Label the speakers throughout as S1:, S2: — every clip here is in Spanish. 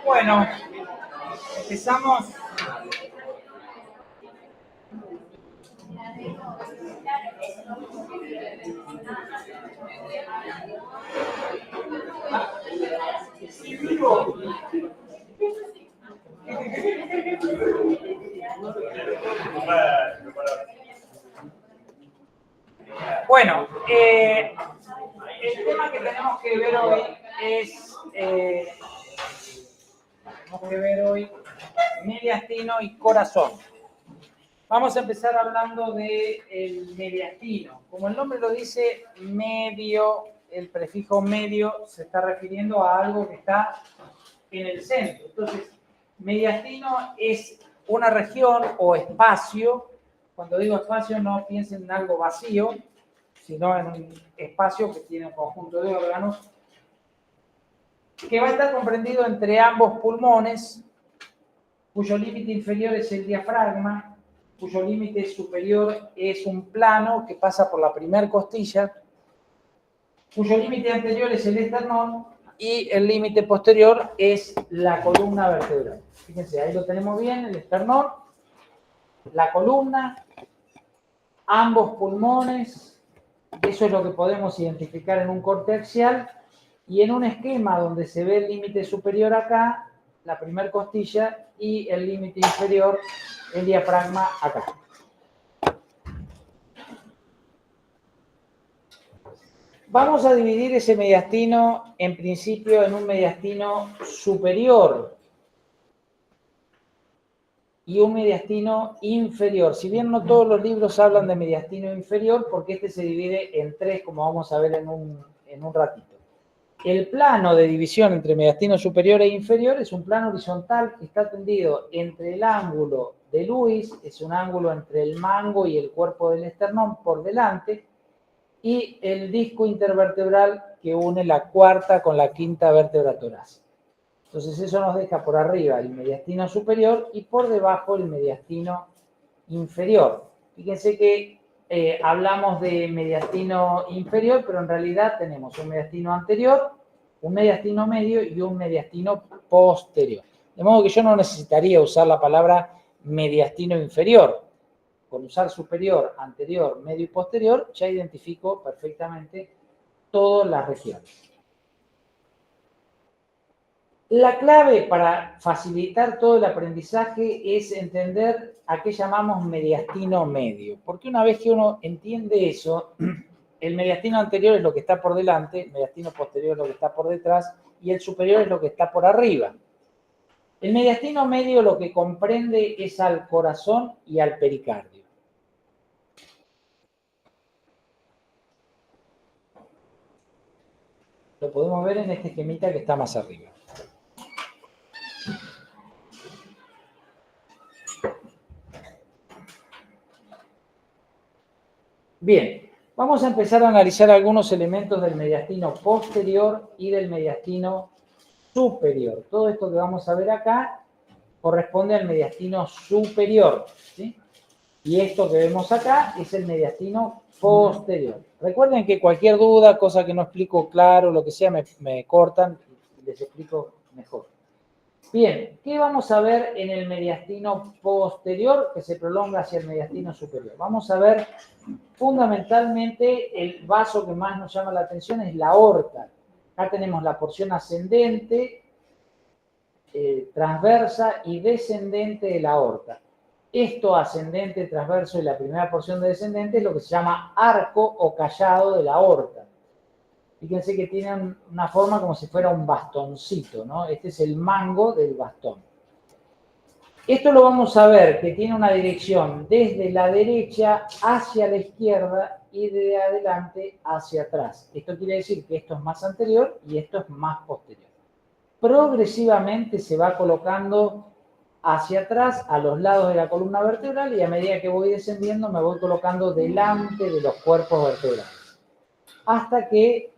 S1: Bueno, empezamos. Bueno, el tema que tenemos que ver hoy es mediastino y corazón. Vamos a empezar hablando del mediastino. Como el nombre lo dice, medio, el prefijo medio se está refiriendo a algo que está en el centro. Entonces, mediastino es una región o espacio. Cuando digo espacio, no piensen en algo vacío, sino en un espacio que tiene un conjunto de órganos que va a estar comprendido entre ambos pulmones, cuyo límite inferior es el diafragma, cuyo límite superior es un plano que pasa por la primera costilla, cuyo límite anterior es el esternón y el límite posterior es la columna vertebral. Fíjense, ahí lo tenemos bien, el esternón, la columna, ambos pulmones, eso es lo que podemos identificar en un corte axial, y en un esquema donde se ve el límite superior acá, la primera costilla, y el límite inferior, el diafragma, acá. Vamos a dividir ese mediastino, en principio, en un mediastino superior y un mediastino inferior. Si bien no todos los libros hablan de mediastino inferior, porque este se divide en tres, como vamos a ver en un ratito. El plano de división entre mediastino superior e inferior es un plano horizontal que está tendido entre el ángulo de Lewis, es un ángulo entre el mango y el cuerpo del esternón por delante, y el disco intervertebral que une la cuarta con la quinta vértebra torácica. Entonces eso nos deja por arriba el mediastino superior y por debajo el mediastino inferior. Fíjense que hablamos de mediastino inferior, pero en realidad tenemos un mediastino anterior, un mediastino medio y un mediastino posterior. De modo que yo no necesitaría usar la palabra mediastino inferior. Con usar superior, anterior, medio y posterior, ya identifico perfectamente todas las regiones. La clave para facilitar todo el aprendizaje es entender a qué llamamos mediastino medio. Porque una vez que uno entiende eso, el mediastino anterior es lo que está por delante, el mediastino posterior es lo que está por detrás y el superior es lo que está por arriba. El mediastino medio lo que comprende es al corazón y al pericardio. Lo podemos ver en este esquemita que está más arriba. Bien, vamos a empezar a analizar algunos elementos del mediastino posterior y del mediastino superior. Todo esto que vamos a ver acá corresponde al mediastino superior, ¿sí? Y esto que vemos acá es el mediastino posterior. Recuerden que cualquier duda, cosa que no explico claro, lo que sea, me cortan y les explico mejor. Bien, ¿qué vamos a ver en el mediastino posterior que se prolonga hacia el mediastino superior? Vamos a ver fundamentalmente el vaso que más nos llama la atención es la aorta. Acá tenemos la porción ascendente, transversa y descendente de la aorta. Esto ascendente, transverso y la primera porción de descendente es lo que se llama arco o callado de la aorta. Fíjense que tienen una forma como si fuera un bastoncito, ¿no? Este es el mango del bastón. Esto lo vamos a ver que tiene una dirección desde la derecha hacia la izquierda y de adelante hacia atrás. Esto quiere decir que esto es más anterior y esto es más posterior. Progresivamente se va colocando hacia atrás a los lados de la columna vertebral y a medida que voy descendiendo me voy colocando delante de los cuerpos vertebrales. Hasta que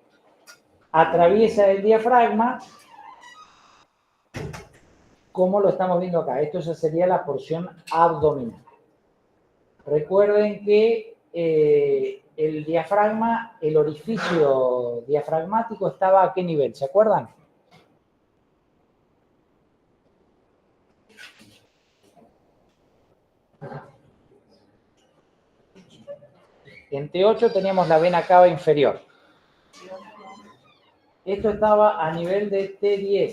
S1: atraviesa el diafragma, como lo estamos viendo acá. Esto ya sería la porción abdominal. Recuerden que el diafragma, el orificio diafragmático estaba ¿a qué nivel? ¿Se acuerdan? En T8 teníamos la vena cava inferior. Esto estaba a nivel de T10,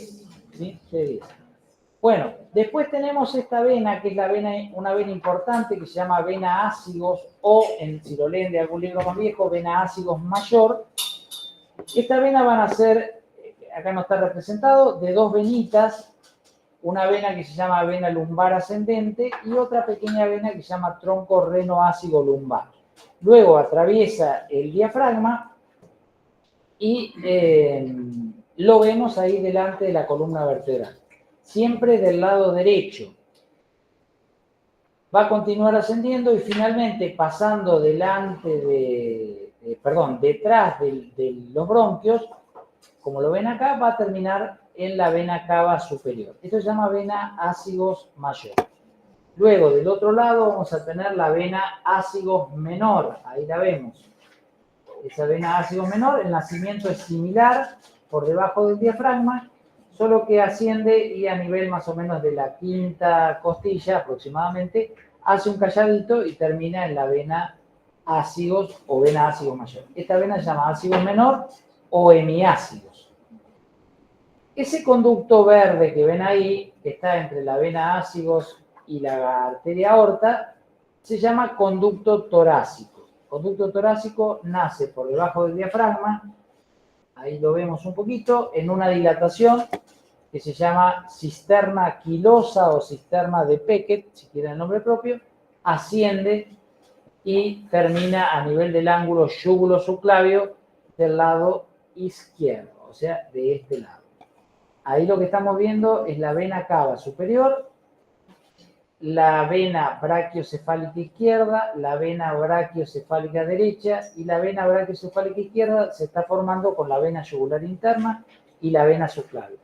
S1: ¿sí? T10. Bueno, después tenemos esta vena, que es una vena importante, que se llama vena ácigos, o, si lo leen de algún libro más viejo, vena ácigos mayor. Esta vena van a ser, acá no está representado, de dos venitas, una vena que se llama vena lumbar ascendente y otra pequeña vena que se llama tronco renoácido lumbar. Luego atraviesa el diafragma y lo vemos ahí delante de la columna vertebral, siempre del lado derecho. Va a continuar ascendiendo y finalmente pasando detrás de los bronquios, como lo ven acá, va a terminar en la vena cava superior. Esto se llama vena ácigos mayor. Luego, del otro lado, vamos a tener la vena ácigos menor. Ahí la vemos. Esa vena ácigos menor, el nacimiento es similar por debajo del diafragma, solo que asciende y a nivel más o menos de la quinta costilla aproximadamente, hace un calladito y termina en la vena ácigos o vena ácigos mayor. Esta vena se llama ácigos menor o hemiácigos. Ese conducto verde que ven ahí, que está entre la vena ácigos y la arteria aorta, se llama conducto torácico. El conducto torácico nace por debajo del diafragma, ahí lo vemos un poquito, en una dilatación que se llama cisterna quilosa o cisterna de Peckett, si quieren el nombre propio, asciende y termina a nivel del ángulo yúgulo-subclavio del lado izquierdo, o sea, de este lado. Ahí lo que estamos viendo es la vena cava superior, la vena brachiocefálica izquierda, la vena brachiocefálica derecha y la vena brachiocefálica izquierda se está formando con la vena yugular interna y la vena subclavia.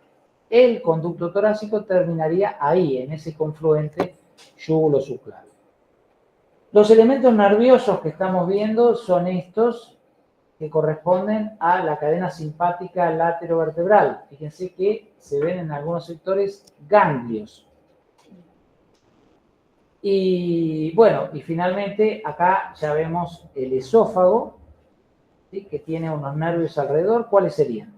S1: El conducto torácico terminaría ahí, en ese confluente yúgulo-subclavio. Los elementos nerviosos que estamos viendo son estos, que corresponden a la cadena simpática laterovertebral. Fíjense que se ven en algunos sectores ganglios. Y bueno, y finalmente acá ya vemos el esófago, ¿sí? Que tiene unos nervios alrededor. ¿Cuáles serían?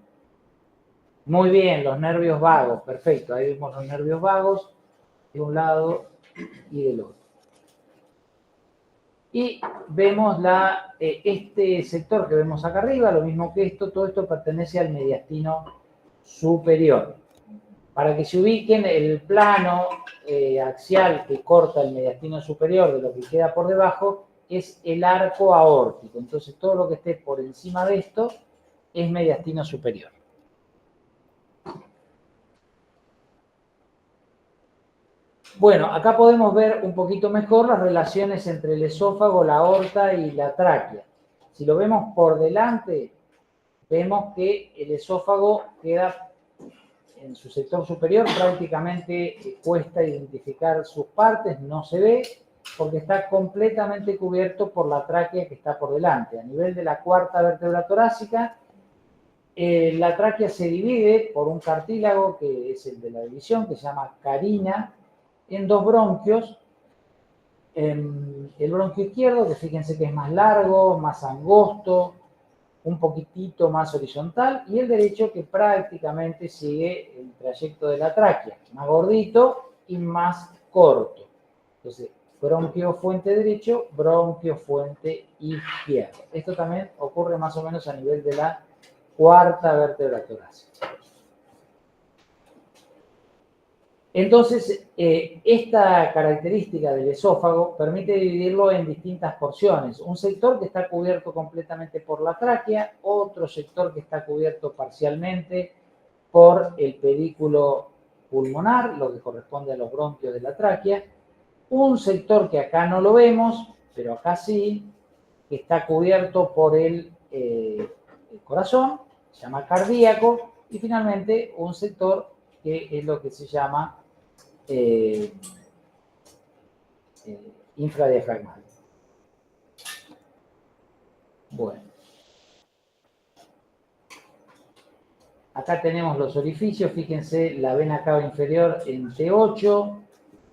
S1: Muy bien, los nervios vagos, perfecto. Ahí vemos los nervios vagos de un lado y del otro. Y vemos este sector que vemos acá arriba, lo mismo que esto, todo esto pertenece al mediastino superior. Para que se ubiquen, el plano axial que corta el mediastino superior de lo que queda por debajo es el arco aórtico. Entonces, todo lo que esté por encima de esto es mediastino superior. Bueno, acá podemos ver un poquito mejor las relaciones entre el esófago, la aorta y la tráquea. Si lo vemos por delante, vemos que el esófago queda en su sector superior, prácticamente cuesta identificar sus partes, no se ve, porque está completamente cubierto por la tráquea que está por delante. A nivel de la cuarta vértebra torácica, la tráquea se divide por un cartílago, que es el de la división, que se llama carina, en dos bronquios. El bronquio izquierdo, que fíjense que es más largo, más angosto, un poquitito más horizontal, y el derecho que prácticamente sigue el trayecto de la tráquea, más gordito y más corto. Entonces, bronquio fuente derecho, bronquio fuente izquierdo. Esto también ocurre más o menos a nivel de la cuarta vértebra torácica. Entonces, esta característica del esófago permite dividirlo en distintas porciones. Un sector que está cubierto completamente por la tráquea, otro sector que está cubierto parcialmente por el pedículo pulmonar, lo que corresponde a los bronquios de la tráquea. Un sector que acá no lo vemos, pero acá sí, que está cubierto por el corazón, se llama cardíaco, y finalmente un sector que es lo que se llama infradiafragmal. Bueno. Acá tenemos los orificios, fíjense, la vena cava inferior en T8,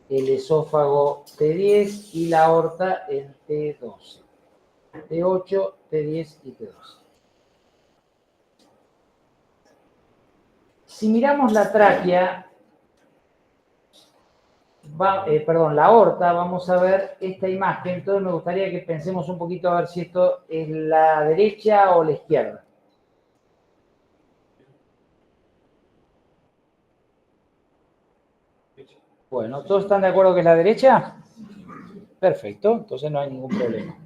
S1: el esófago T10 y la aorta en T12. T8, T10 y T12. Si miramos la tráquea, la aorta, vamos a ver esta imagen. Entonces me gustaría que pensemos un poquito a ver si esto es la derecha o la izquierda. Bueno, ¿todos están de acuerdo que es la derecha? Perfecto, entonces no hay ningún problema.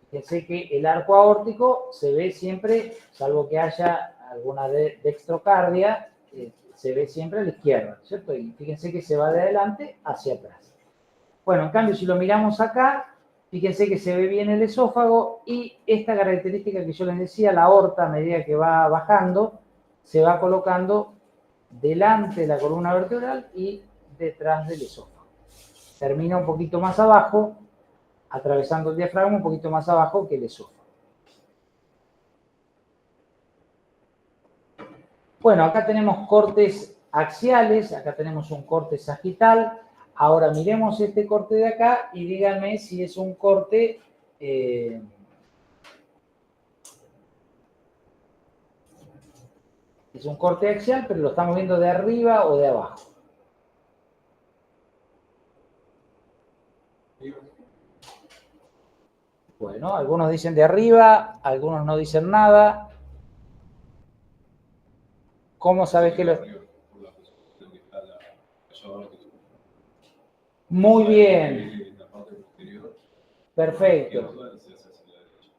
S1: Fíjense que el arco aórtico se ve siempre, salvo que haya alguna dextrocardia, se ve siempre a la izquierda, ¿cierto? Y fíjense que se va de adelante hacia atrás. Bueno, en cambio, si lo miramos acá, fíjense que se ve bien el esófago y esta característica que yo les decía, la aorta a medida que va bajando, se va colocando delante de la columna vertebral y detrás del esófago. Termina un poquito más abajo, atravesando el diafragma un poquito más abajo que el esófago. Bueno, acá tenemos cortes axiales, acá tenemos un corte sagital. Ahora miremos este corte de acá y díganme si es un corte es un corte axial, pero lo estamos viendo de arriba o de abajo. Bueno, algunos dicen de arriba, algunos no dicen nada. ¿Cómo sabes que lo...? Muy bien. Perfecto.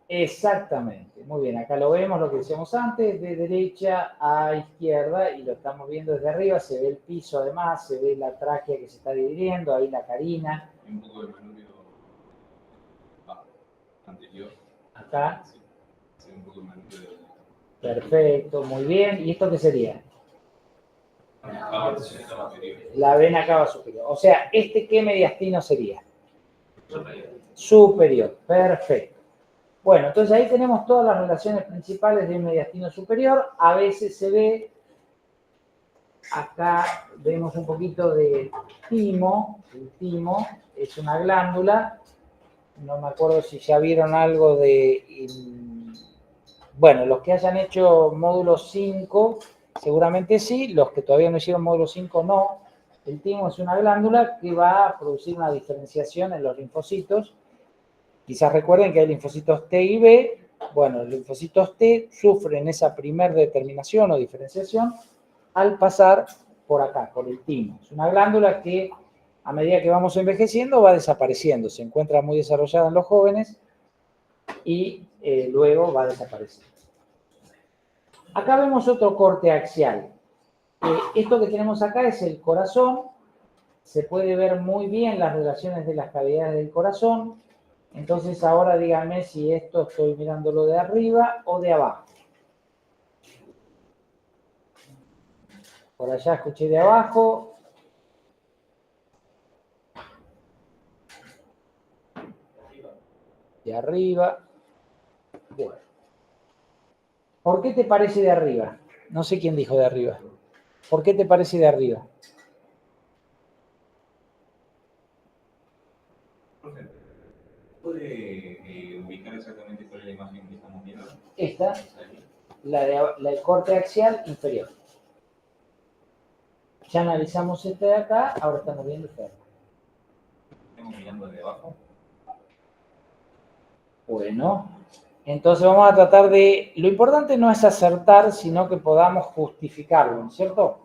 S1: Exactamente. Muy bien. Acá lo vemos, lo que decíamos antes, de derecha a izquierda, y lo estamos viendo desde arriba. Se ve el piso además, se ve la tráquea que se está dividiendo, ahí la carina.
S2: Un poco de manubrio anterior.
S1: Acá.
S2: Sí, un poco de manubrio.
S1: Perfecto, muy bien. ¿Y esto qué sería?
S2: Superior.
S1: La vena cava superior. O sea, ¿qué mediastino sería? Superior. Perfecto. Bueno, entonces ahí tenemos todas las relaciones principales del mediastino superior. A veces se ve, acá vemos un poquito de timo. El timo es una glándula. No me acuerdo si ya vieron algo de... Bueno, los que hayan hecho módulo 5, seguramente sí. Los que todavía no hicieron módulo 5, no. El timo es una glándula que va a producir una diferenciación en los linfocitos. Quizás recuerden que hay linfocitos T y B. Bueno, los linfocitos T sufren esa primer determinación o diferenciación al pasar por acá, por el timo. Es una glándula que a medida que vamos envejeciendo va desapareciendo. Se encuentra muy desarrollada en los jóvenes y luego va desapareciendo. Acá vemos otro corte axial. Esto que tenemos acá es el corazón. Se puede ver muy bien las relaciones de las cavidades del corazón. Entonces ahora díganme si esto estoy mirándolo de arriba o de abajo. Por allá escuché de abajo. De arriba. Bueno. ¿Por qué te parece de arriba? No sé quién dijo de arriba. ¿Por qué te parece de arriba?
S2: ¿Puede ubicar exactamente cuál es la imagen que estamos viendo?
S1: Esta, el corte axial inferior. Ya analizamos este de acá, ahora estamos viendo este de acá.
S2: Estamos mirando de abajo.
S1: Bueno, entonces vamos a tratar de... Lo importante no es acertar, sino que podamos justificarlo, ¿no es cierto?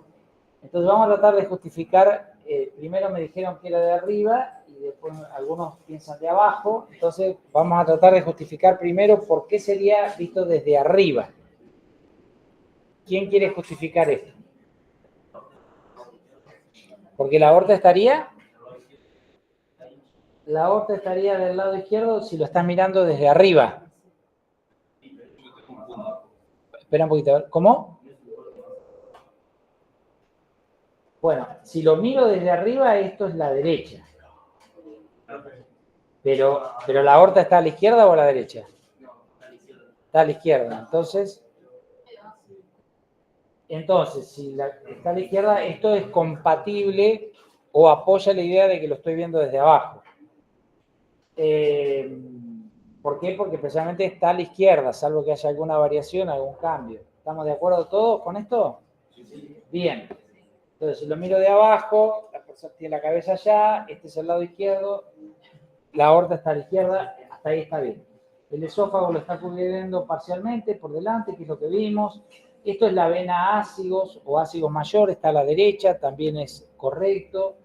S1: Entonces vamos a tratar de justificar, primero me dijeron que era de arriba y después algunos piensan de abajo, entonces vamos a tratar de justificar primero por qué sería visto desde arriba. ¿Quién quiere justificar esto? Porque la aorta estaría del lado izquierdo si lo estás mirando desde arriba. Espera un poquito, a ver, ¿cómo? Bueno, si lo miro desde arriba, esto es la derecha. Pero la aorta está a la izquierda o a la derecha. Está a la izquierda. Entonces, si está a la izquierda, esto es compatible o apoya la idea de que lo estoy viendo desde abajo. ¿Por qué? Porque precisamente está a la izquierda, salvo que haya alguna variación, algún cambio. ¿Estamos de acuerdo todos con esto? Bien. Entonces, si lo miro de abajo, la persona tiene la cabeza allá, este es el lado izquierdo, la aorta está a la izquierda, hasta ahí está bien. El esófago lo está cubriendo parcialmente por delante, que es lo que vimos. Esto es la vena ácigos o ácigos mayor, está a la derecha, también es correcto.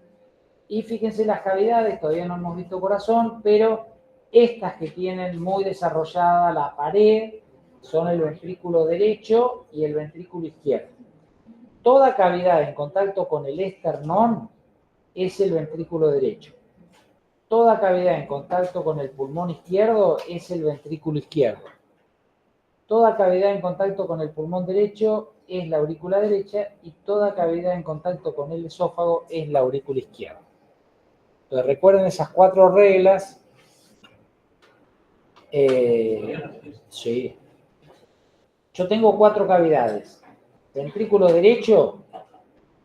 S1: Y fíjense las cavidades, todavía no hemos visto corazón, pero estas que tienen muy desarrollada la pared son el ventrículo derecho y el ventrículo izquierdo. Toda cavidad en contacto con el esternón es el ventrículo derecho. Toda cavidad en contacto con el pulmón izquierdo es el ventrículo izquierdo. Toda cavidad en contacto con el pulmón derecho es la aurícula derecha y toda cavidad en contacto con el esófago es la aurícula izquierda. Entonces recuerden esas 4 reglas. Sí. Yo tengo 4 cavidades. Ventrículo derecho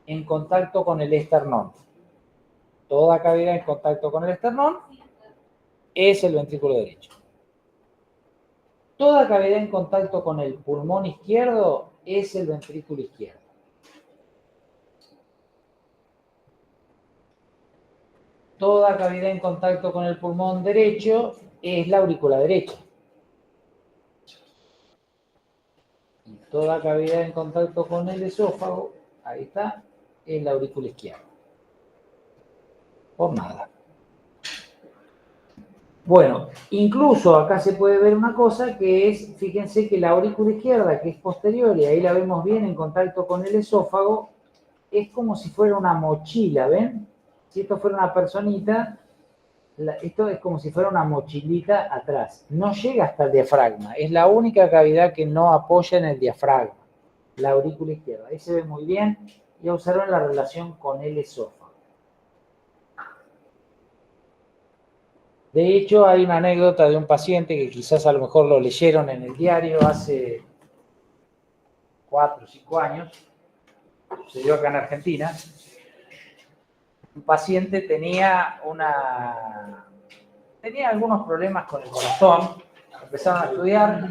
S1: en contacto con el esternón. Toda cavidad en contacto con el esternón es el ventrículo derecho. Toda cavidad en contacto con el pulmón izquierdo es el ventrículo izquierdo. Toda cavidad en contacto con el pulmón derecho es la aurícula derecha. Y toda cavidad en contacto con el esófago, ahí está, es la aurícula izquierda. Por nada. Bueno, incluso acá se puede ver una cosa que es, fíjense que la aurícula izquierda, que es posterior, y ahí la vemos bien en contacto con el esófago, es como si fuera una mochila, ¿ven? Si esto fuera una personita, esto es como si fuera una mochilita atrás. No llega hasta el diafragma, es la única cavidad que no apoya en el diafragma, la aurícula izquierda. Ahí se ve muy bien y observen la relación con el esófago. De hecho, hay una anécdota de un paciente que quizás a lo mejor lo leyeron en el diario hace 4 o 5 años, sucedió acá en Argentina. Un paciente tenía algunos problemas con el corazón, empezaron a estudiar,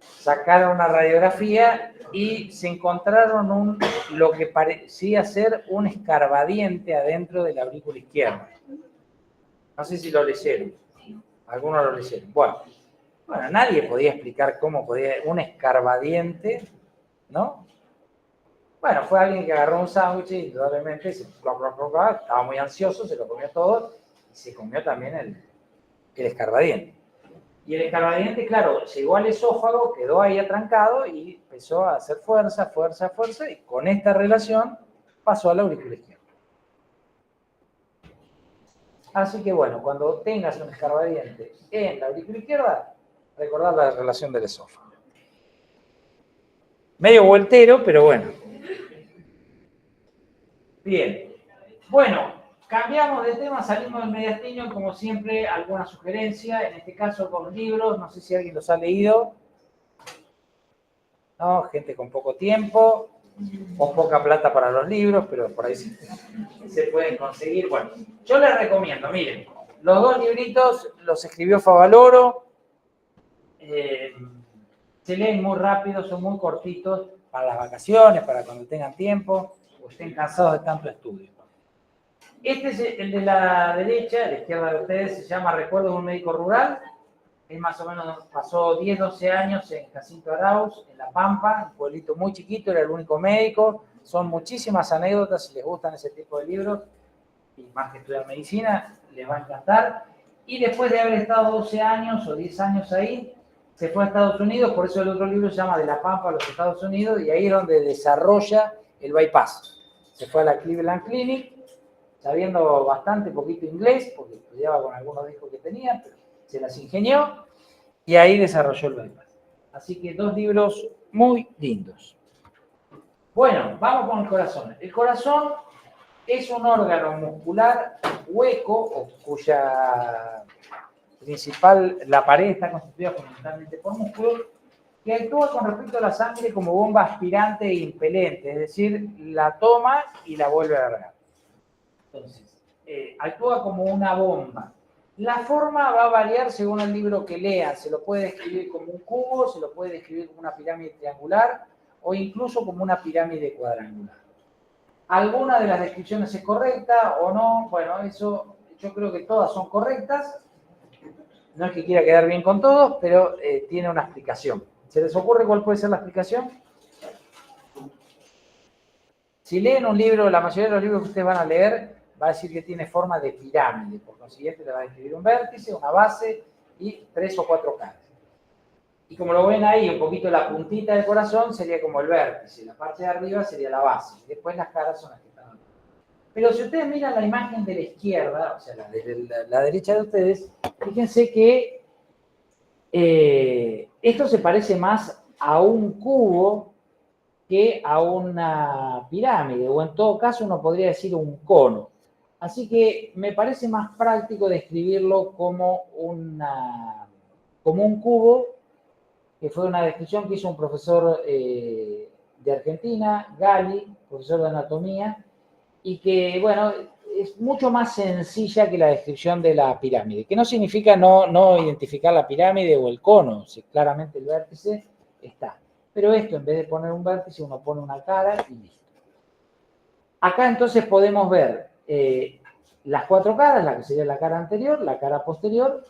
S1: sacaron una radiografía y se encontraron lo que parecía ser un escarbadiente adentro de la aurícula izquierda. No sé si lo leyeron. Algunos lo leyeron. Bueno, nadie podía explicar cómo podía un escarbadiente, ¿no? Bueno, fue alguien que agarró un sándwich y indudablemente estaba muy ansioso, se lo comió todo y se comió también el escarbadiente. Y el escarbadiente, claro, llegó al esófago, quedó ahí atrancado y empezó a hacer fuerza, fuerza, fuerza, y con esta relación pasó a la aurícula izquierda. Así que bueno, cuando tengas un escarbadiente en la aurícula izquierda, recordar la relación del esófago. Medio vueltero, pero bueno. Bien. Bueno, cambiamos de tema, salimos del mediastino y como siempre, alguna sugerencia, en este caso con libros, no sé si alguien los ha leído. ¿No? Gente con poco tiempo o poca plata para los libros, pero por ahí se pueden conseguir. Bueno, yo les recomiendo, miren, los dos libritos los escribió Favaloro, se leen muy rápido, son muy cortitos para las vacaciones, para cuando tengan tiempo o estén cansados de tanto estudio. Este es el de la derecha, la izquierda de ustedes, se llama Recuerdos de un médico rural. Es más o menos, pasó 10, 12 años en Jacinto Arauz, en La Pampa, un pueblito muy chiquito, era el único médico. Son muchísimas anécdotas, si les gustan ese tipo de libros, y más que estudiar medicina, les va a encantar. Y después de haber estado 12 años o 10 años ahí, se fue a Estados Unidos, por eso el otro libro se llama De La Pampa a los Estados Unidos, y ahí es donde desarrolla el bypass. Se fue a la Cleveland Clinic, sabiendo bastante poquito inglés, porque estudiaba con algunos hijos que tenía, pero se las ingenió y ahí desarrolló el bypass. Así que dos libros muy lindos. Bueno, vamos con el corazón. El corazón es un órgano muscular hueco, o cuya principal, la pared está constituida fundamentalmente por músculos, que actúa con respecto a la sangre como bomba aspirante e impelente, es decir, la toma y la vuelve a alargar. Entonces, actúa como una bomba. La forma va a variar según el libro que lean. Se lo puede describir como un cubo, se lo puede describir como una pirámide triangular o incluso como una pirámide cuadrangular. ¿Alguna de las descripciones es correcta o no? Bueno, eso yo creo que todas son correctas. No es que quiera quedar bien con todos, pero tiene una explicación. ¿Se les ocurre cuál puede ser la explicación? Si leen un libro, la mayoría de los libros que ustedes van a leer, va a decir que tiene forma de pirámide. Por consiguiente, le va a describir un vértice, una base y 3 o 4 caras. Y como lo ven ahí, un poquito la puntita del corazón sería como el vértice. La parte de arriba sería la base. Y después las caras son las que están. Pero si ustedes miran la imagen de la izquierda, o sea, la derecha de ustedes, fíjense que esto se parece más a un cubo que a una pirámide, o en todo caso uno podría decir un cono. Así que me parece más práctico describirlo como un cubo, que fue una descripción que hizo un profesor de Argentina, Gali, profesor de anatomía, y que, bueno, es mucho más sencilla que la descripción de la pirámide, que no significa no identificar la pirámide o el cono, si claramente el vértice está. Pero esto, en vez de poner un vértice, uno pone una cara y listo. Acá entonces podemos ver las 4 caras, la que sería la cara anterior, la cara posterior,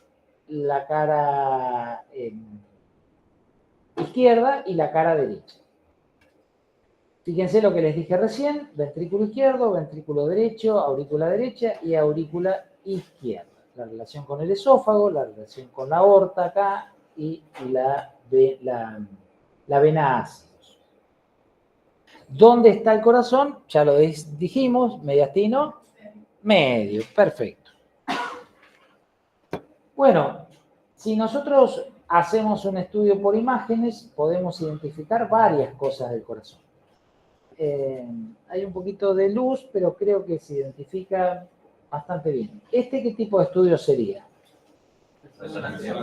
S1: la cara izquierda y la cara derecha. Fíjense lo que les dije recién, ventrículo izquierdo, ventrículo derecho, aurícula derecha y aurícula izquierda. La relación con el esófago, la relación con la aorta acá y la vena ácidos. ¿Dónde está el corazón? Ya lo dijimos, mediastino, medio, perfecto. Bueno, si nosotros hacemos un estudio por imágenes, podemos identificar varias cosas del corazón. Hay un poquito de luz, pero creo que se identifica bastante bien. ¿Qué tipo de estudio sería?
S2: Resonancia.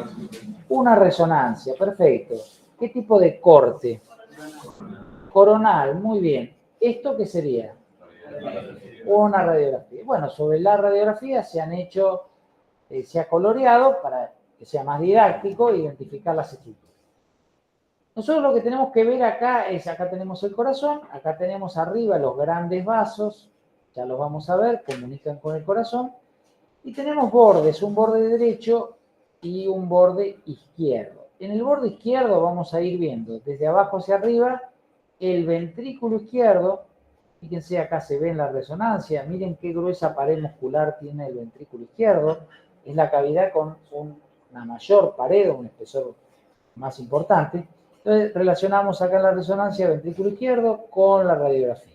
S1: Una resonancia, perfecto. ¿Qué tipo de corte? Coronal, muy bien. ¿Esto qué sería? Una radiografía. Bueno, sobre la radiografía se han hecho, se ha coloreado para que sea más didáctico identificar las estructuras. Nosotros lo que tenemos que ver acá es, acá tenemos el corazón, acá tenemos arriba los grandes vasos, ya los vamos a ver, comunican con el corazón, y tenemos bordes, un borde derecho y un borde izquierdo. En el borde izquierdo vamos a ir viendo desde abajo hacia arriba el ventrículo izquierdo. Fíjense, acá se ve en la resonancia, miren qué gruesa pared muscular tiene el ventrículo izquierdo, es la cavidad con un una mayor pared o un espesor más importante. Entonces relacionamos acá la resonancia ventrículo izquierdo con la radiografía.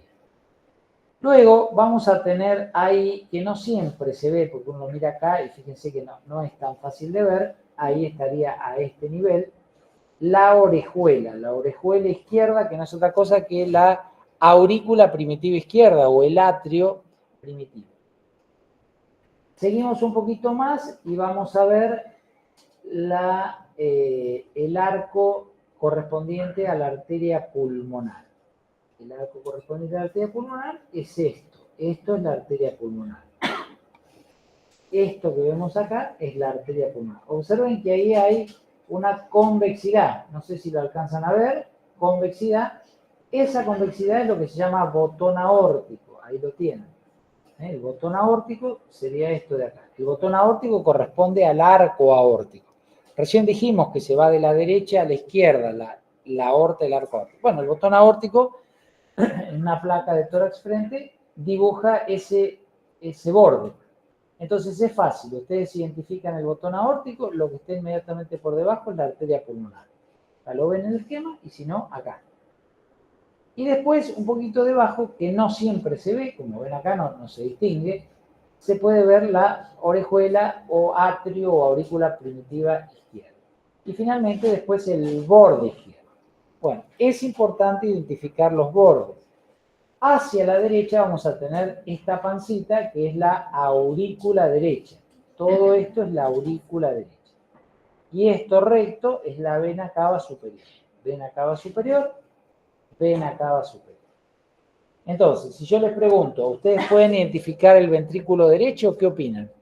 S1: Luego vamos a tener ahí, que no siempre se ve, porque uno mira acá y fíjense que no es tan fácil de ver, ahí estaría a este nivel, la orejuela izquierda, que no es otra cosa que la aurícula primitiva izquierda o el atrio primitivo. Seguimos un poquito más y vamos a ver el arco correspondiente a la arteria pulmonar. El arco correspondiente a la arteria pulmonar es esto. Esto es la arteria pulmonar. Esto que vemos acá es la arteria pulmonar. Observen que ahí hay una convexidad. No sé si lo alcanzan a ver. Convexidad. Esa convexidad es lo que se llama botón aórtico. Ahí lo tienen. El botón aórtico sería esto de acá. El botón aórtico corresponde al arco aórtico. Recién dijimos que se va de la derecha a la izquierda, la aorta del arco aórtico. Bueno, el botón aórtico, en una placa de tórax frente, dibuja ese borde. Entonces es fácil. Ustedes identifican el botón aórtico, lo que está inmediatamente por debajo es la arteria pulmonar. Acá lo ven en el esquema y si no, acá. Y después, un poquito debajo, que no siempre se ve, como ven acá no se distingue, se puede ver la orejuela o atrio o aurícula primitiva izquierda. Y finalmente después el borde izquierdo. Bueno, es importante identificar los bordes. Hacia la derecha vamos a tener esta pancita que es la aurícula derecha. Todo esto es la aurícula derecha. Y esto recto es la vena cava superior. Vena cava superior, vena cava superior. Entonces, si yo les pregunto, ¿ustedes pueden identificar el ventrículo derecho? ¿Qué opinan?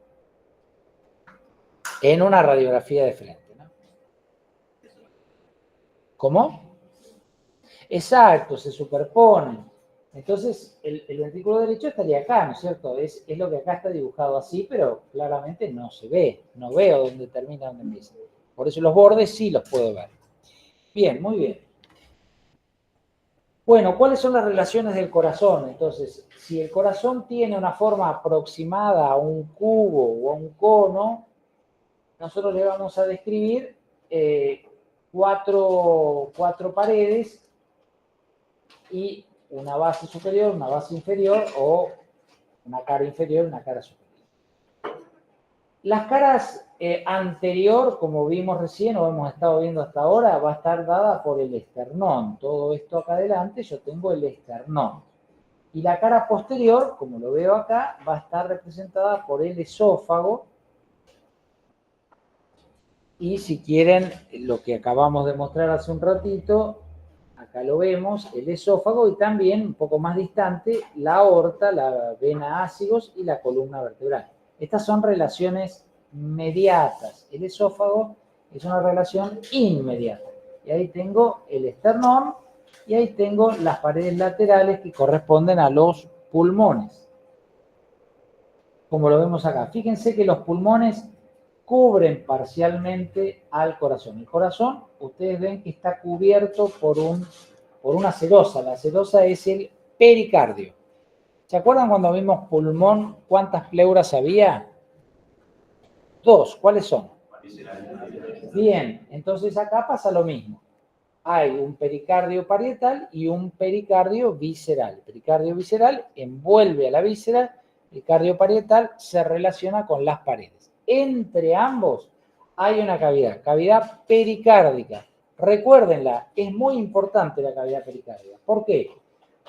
S1: En una radiografía de frente, ¿no? ¿Cómo? Exacto, se superponen. Entonces, el ventrículo derecho estaría acá, ¿no es cierto? Es lo que acá está dibujado así, pero claramente no se ve. No veo dónde termina, dónde empieza. Por eso los bordes sí los puedo ver. Bien, muy bien. Bueno, ¿cuáles son las relaciones del corazón? Entonces, si el corazón tiene una forma aproximada a un cubo o a un cono, nosotros le vamos a describir cuatro paredes y una base superior, una base inferior o una cara inferior y una cara superior. Las caras anterior, como vimos recién o hemos estado viendo hasta ahora, va a estar dada por el esternón. Todo esto acá adelante yo tengo el esternón. Y la cara posterior, como lo veo acá, va a estar representada por el esófago. Y si quieren, lo que acabamos de mostrar hace un ratito, acá lo vemos, el esófago y también, un poco más distante, la aorta, la vena ácigos y la columna vertebral. Estas son relaciones mediatas. El esófago es una relación inmediata. Y ahí tengo el esternón y ahí tengo las paredes laterales que corresponden a los pulmones. Como lo vemos acá. Fíjense que los pulmones cubren parcialmente al corazón. El corazón, ustedes ven que está cubierto por una serosa. La serosa es el pericardio. ¿Se acuerdan cuando vimos pulmón cuántas pleuras había? 2. ¿Cuáles son? Bien, entonces acá pasa lo mismo. Hay un pericardio parietal y un pericardio visceral. El pericardio visceral envuelve a la víscera, el cardio parietal se relaciona con las paredes. Entre ambos hay una cavidad pericárdica. Recuérdenla, es muy importante la cavidad pericárdica. ¿Por qué?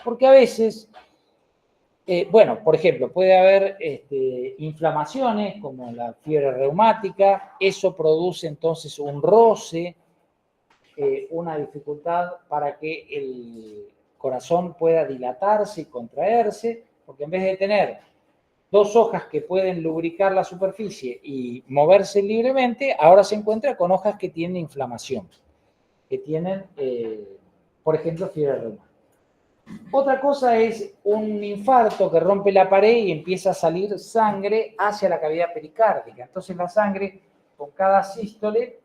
S1: Porque a veces, bueno, por ejemplo, puede haber inflamaciones como la fiebre reumática, eso produce entonces un roce, una dificultad para que el corazón pueda dilatarse y contraerse, porque en vez de tener dos hojas que pueden lubricar la superficie y moverse libremente, ahora se encuentra con hojas que tienen inflamación, que tienen, por ejemplo, fiebre reumática. Otra cosa es un infarto que rompe la pared y empieza a salir sangre hacia la cavidad pericárdica. Entonces la sangre, con cada sístole,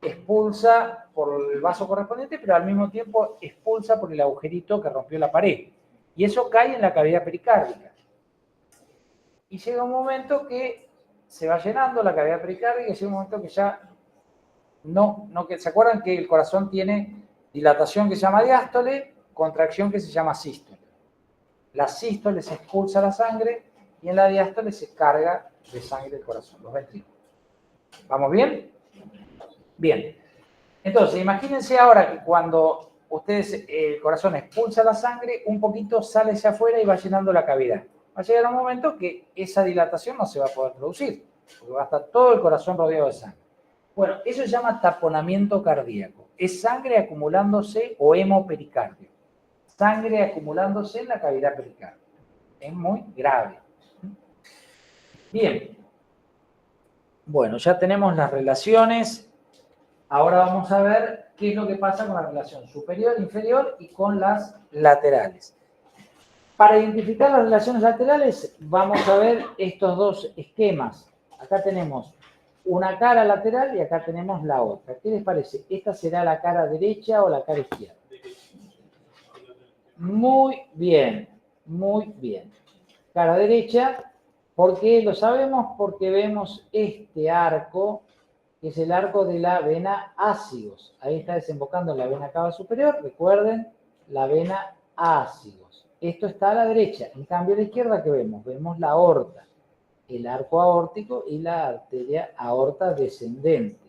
S1: expulsa por el vaso correspondiente, pero al mismo tiempo expulsa por el agujerito que rompió la pared. Y eso cae en la cavidad pericárdica. Y llega un momento que se va llenando la cavidad pericárdica y llega un momento que ya No, que ¿se acuerdan que el corazón tiene dilatación que se llama diástole, contracción que se llama sístole? La sístole se expulsa la sangre y en la diástole se carga de sangre el corazón, los ventrículos. ¿Vamos bien? Bien. Entonces, imagínense ahora que cuando ustedes, el corazón expulsa la sangre, un poquito sale hacia afuera y va llenando la cavidad. Va a llegar un momento que esa dilatación no se va a poder producir, porque va a estar todo el corazón rodeado de sangre. Bueno, eso se llama taponamiento cardíaco. Es sangre acumulándose o hemopericardio. Sangre acumulándose en la cavidad pericardia. Es muy grave. Bien. Bueno, ya tenemos las relaciones. Ahora vamos a ver qué es lo que pasa con la relación superior, inferior y con las laterales. Para identificar las relaciones laterales, vamos a ver estos dos esquemas. Acá tenemos una cara lateral y acá tenemos la otra. ¿Qué les parece? ¿Esta será la cara derecha o la cara izquierda? Muy bien, muy bien. Cara derecha, ¿por qué lo sabemos? Porque vemos este arco, que es el arco de la vena ácigos. Ahí está desembocando la vena cava superior, recuerden, la vena ácigos. Esto está a la derecha. En cambio, a la izquierda, ¿qué vemos? Vemos la aorta, el arco aórtico y la arteria aorta descendente.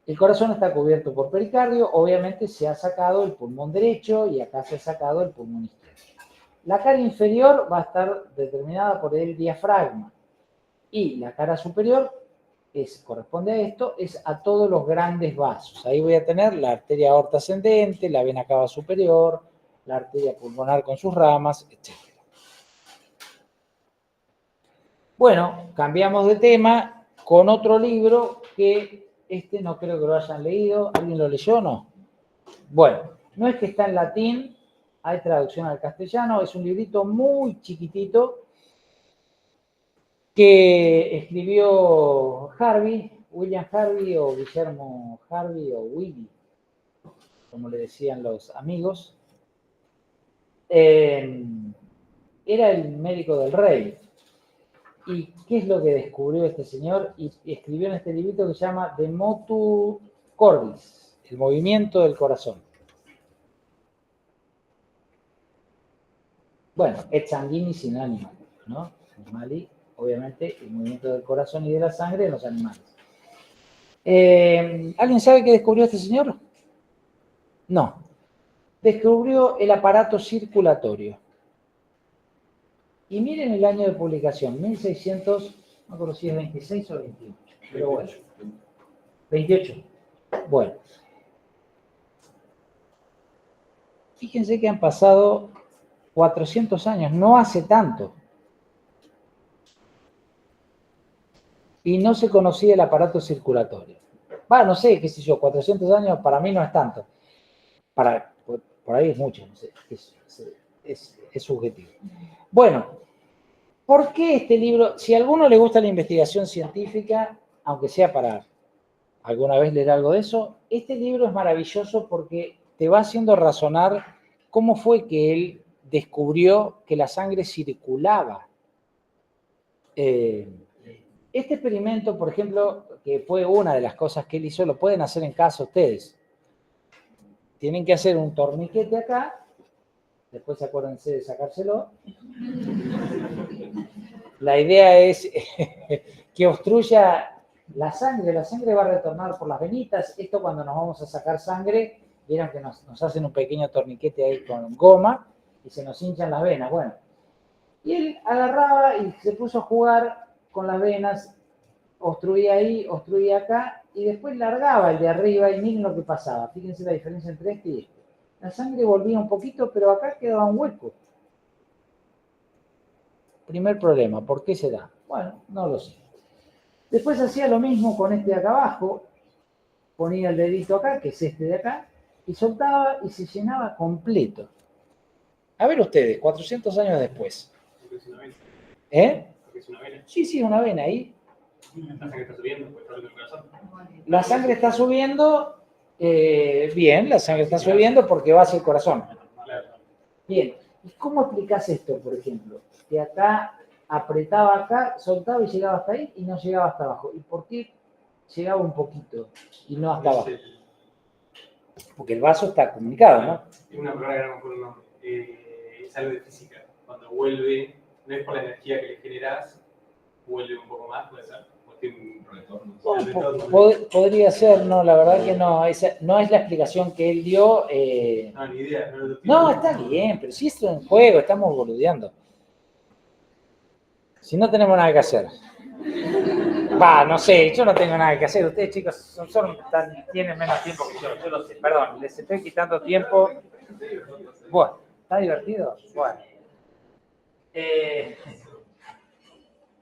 S1: El corazón está cubierto por pericardio, obviamente se ha sacado el pulmón derecho y acá se ha sacado el pulmón izquierdo. La cara inferior va a estar determinada por el diafragma y la cara superior corresponde a esto, es a todos los grandes vasos. Ahí voy a tener la arteria aorta ascendente, la vena cava superior, la arteria pulmonar con sus ramas, etc. Bueno, cambiamos de tema con otro libro que no creo que lo hayan leído. ¿Alguien lo leyó o no? Bueno, no es que está en latín, hay traducción al castellano, es un librito muy chiquitito que escribió William Harvey o Guillermo Harvey o Willy, como le decían los amigos. Era el médico del rey. ¿Y qué es lo que descubrió este señor? Y escribió en este librito que se llama De Motu Cordis, el movimiento del corazón. Bueno, et sanguinis in anima, ¿no? Animali, obviamente, el movimiento del corazón y de la sangre en los animales. ¿Alguien sabe qué descubrió este señor? No. Descubrió el aparato circulatorio. Y miren el año de publicación, 1600, no acuerdo si es 26 o 28, pero bueno, 28. Bueno. Fíjense que han pasado 400 años, no hace tanto. Y no se conocía el aparato circulatorio. No sé, qué sé yo, 400 años para mí no es tanto. Por ahí es mucho, no sé, es subjetivo. Bueno, ¿por qué este libro? Si a alguno le gusta la investigación científica, aunque sea para alguna vez leer algo de eso, este libro es maravilloso porque te va haciendo razonar cómo fue que él descubrió que la sangre circulaba. Este experimento, por ejemplo, que fue una de las cosas que él hizo, lo pueden hacer en casa ustedes. Tienen que hacer un torniquete acá, después acuérdense de sacárselo. La idea es que obstruya la sangre va a retornar por las venitas. Esto cuando nos vamos a sacar sangre, vieron que nos hacen un pequeño torniquete ahí con goma y se nos hinchan las venas. Bueno, y él agarraba y se puso a jugar con las venas, obstruía ahí, obstruía acá, y después largaba el de arriba y miren lo que pasaba. Fíjense la diferencia entre este y este. La sangre volvía un poquito, pero acá quedaba un hueco. Primer problema, ¿por qué se da? Bueno, no lo sé. Después hacía lo mismo con este de acá abajo, ponía el dedito acá, que es este de acá, y soltaba y se llenaba completo. A ver ustedes, 400 años después. ¿Eh? Sí, una vena ahí.
S2: La sangre está subiendo, pues está el corazón.
S1: La sangre está subiendo, bien, la sangre está subiendo porque va hacia el corazón. Bien, ¿y cómo explicás esto, por ejemplo? Que acá apretaba acá, soltaba y llegaba hasta ahí y no llegaba hasta abajo. ¿Y por qué llegaba un poquito y no hasta abajo. Porque el vaso está comunicado, ¿no?
S2: Es una palabra que no me acuerdo el nombre. Es algo de física. Cuando vuelve, no es por la energía que le generas, vuelve un poco más, puede ser. O tiene un retorno.
S1: Podría ser, no, la verdad que no. Esa no es la explicación que él dio.
S2: No, ni idea.
S1: No, está bien, pero si esto es un juego, estamos boludeando. Si no tenemos nada que hacer. Va, no sé, yo no tengo nada que hacer. Ustedes, chicos, tienen menos tiempo que yo lo sé. Perdón, les estoy quitando tiempo. Bueno, ¿está divertido? Bueno.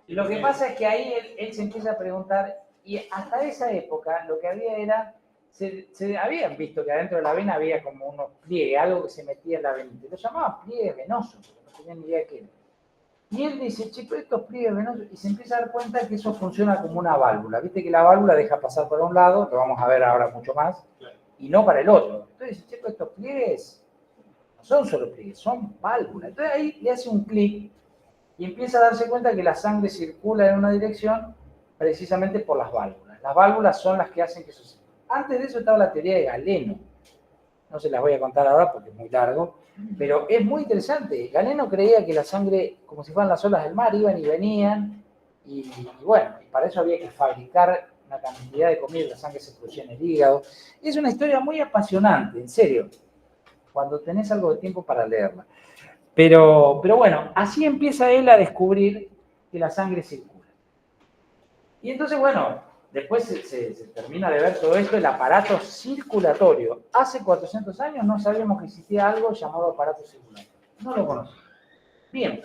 S1: Lo que pasa es que ahí él se empieza a preguntar, y hasta esa época lo que había era, se habían visto que adentro de la vena había como unos pliegues, algo que se metía en la venita. Lo llamaban pliegues venosos, porque no tenían ni idea qué era. Y él dice, chico, estos pliegues venosos, y se empieza a dar cuenta que eso funciona como una válvula. Viste que la válvula deja pasar por un lado, lo vamos a ver ahora mucho más, y no para el otro. Entonces dice, chico, estos pliegues no son solo pliegues, son válvulas. Entonces ahí le hace un clic y empieza a darse cuenta que la sangre circula en una dirección precisamente por las válvulas. Las válvulas son las que hacen que eso se... Antes de eso estaba la teoría de Galeno. No se las voy a contar ahora porque es muy largo, pero es muy interesante. Galeno creía que la sangre, como si fueran las olas del mar, iban y venían, y bueno, y para eso había que fabricar una cantidad de comida, la sangre se producía en el hígado. Es una historia muy apasionante, en serio, cuando tenés algo de tiempo para leerla. Pero bueno, así empieza él a descubrir que la sangre circula. Y entonces, bueno, después se termina de ver todo esto, el aparato circulatorio. Hace 400 años no sabíamos que existía algo llamado aparato circulatorio. No lo conocíamos. Bien,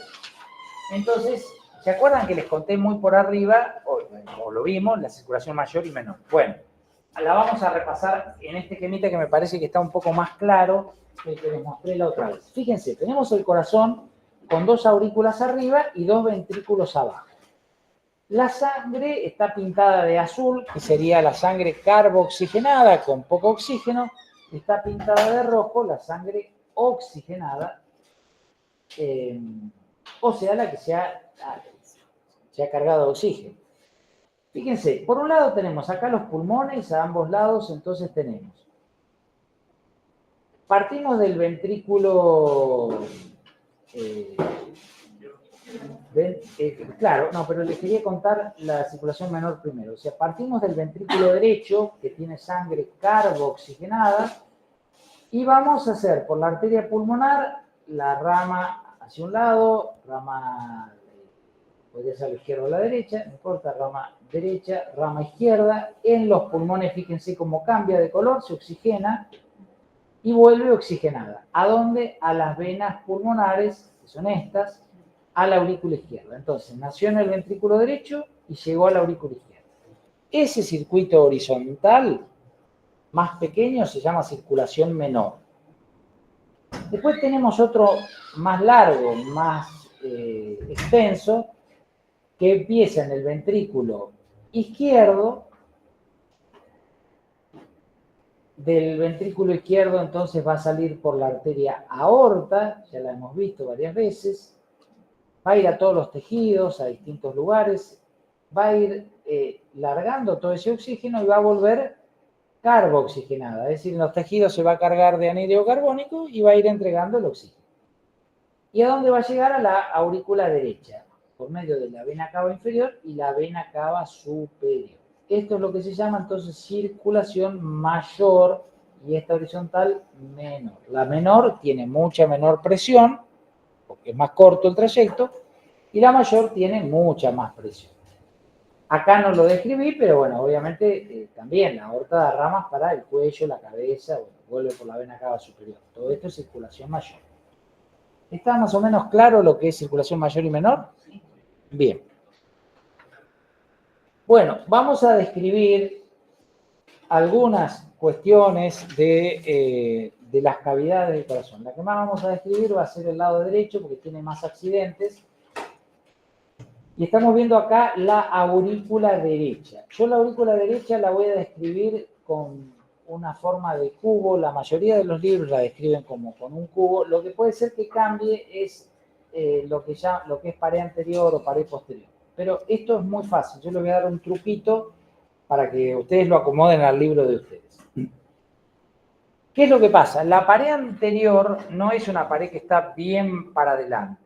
S1: entonces, ¿se acuerdan que les conté muy por arriba, o lo vimos, la circulación mayor y menor? Bueno, la vamos a repasar en este esquemita que me parece que está un poco más claro que el que les mostré la otra vez. Fíjense, tenemos el corazón con 2 aurículas arriba y 2 ventrículos abajo. La sangre está pintada de azul, que sería la sangre carbooxigenada con poco oxígeno. Está pintada de rojo, la sangre oxigenada, o sea, la que se ha cargado de oxígeno. Fíjense, por un lado tenemos acá los pulmones, a ambos lados, entonces tenemos. Partimos del ventrículo... claro, no, pero les quería contar la circulación menor primero. O sea, partimos del ventrículo derecho, que tiene sangre carbooxigenada, y vamos a hacer por la arteria pulmonar la rama hacia un lado, rama, podría ser a la izquierda o a la derecha, no importa, rama derecha, rama izquierda. En los pulmones, fíjense cómo cambia de color, se oxigena y vuelve oxigenada. ¿A dónde? A las venas pulmonares, que son estas, a la aurícula izquierda. Entonces, nació en el ventrículo derecho y llegó a la aurícula izquierda. Ese circuito horizontal más pequeño se llama circulación menor. Después tenemos otro más largo, más extenso, que empieza en el ventrículo izquierdo. Del ventrículo izquierdo entonces va a salir por la arteria aorta, ya la hemos visto varias veces, va a ir a todos los tejidos, a distintos lugares, va a ir largando todo ese oxígeno y va a volver carbooxigenada, es decir, en los tejidos se va a cargar de anhídrido carbónico y va a ir entregando el oxígeno. ¿Y a dónde va a llegar? A la aurícula derecha, por medio de la vena cava inferior y la vena cava superior. Esto es lo que se llama entonces circulación mayor y esta horizontal menor. La menor tiene mucha menor presión, porque es más corto el trayecto, y la mayor tiene mucha más presión. Acá no lo describí, pero bueno, obviamente también la aorta da ramas para el cuello, la cabeza, bueno, vuelve por la vena cava superior. Todo esto es circulación mayor. ¿Está más o menos claro lo que es circulación mayor y menor? Bien. Bueno, vamos a describir algunas cuestiones de las cavidades del corazón. La que más vamos a describir va a ser el lado derecho porque tiene más accidentes. Y estamos viendo acá la aurícula derecha. Yo la aurícula derecha la voy a describir con una forma de cubo. La mayoría de los libros la describen como con un cubo. Lo que puede ser que cambie es lo que es pared anterior o pared posterior. Pero esto es muy fácil. Yo le voy a dar un truquito para que ustedes lo acomoden al libro de ustedes. ¿Qué es lo que pasa? La pared anterior no es una pared que está bien para adelante.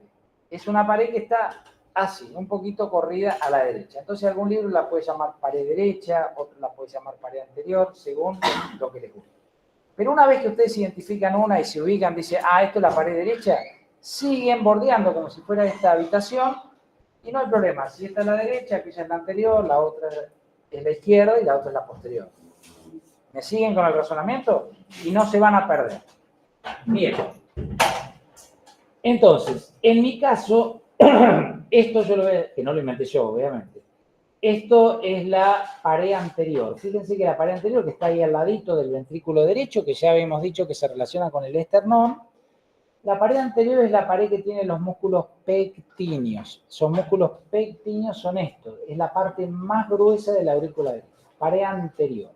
S1: Es una pared que está así, un poquito corrida a la derecha. Entonces algún libro la puede llamar pared derecha, otro la puede llamar pared anterior, según lo que les guste. Pero una vez que ustedes identifican una y se ubican, dicen, ah, esto es la pared derecha, siguen bordeando como si fuera esta habitación y no hay problema. Si esta es la derecha, aquella es la anterior, la otra es la izquierda y la otra es la posterior. ¿Me siguen con el razonamiento? Y no se van a perder. Bien. Entonces, en mi caso, esto yo lo veo, que no lo inventé yo, obviamente. Esto es la pared anterior. Fíjense que la pared anterior, que está ahí al ladito del ventrículo derecho, que ya habíamos dicho que se relaciona con el esternón. La pared anterior es la pared que tiene los músculos pectíneos. Son músculos pectíneos, son estos. Es la parte más gruesa de la aurícula derecha. Pared anterior.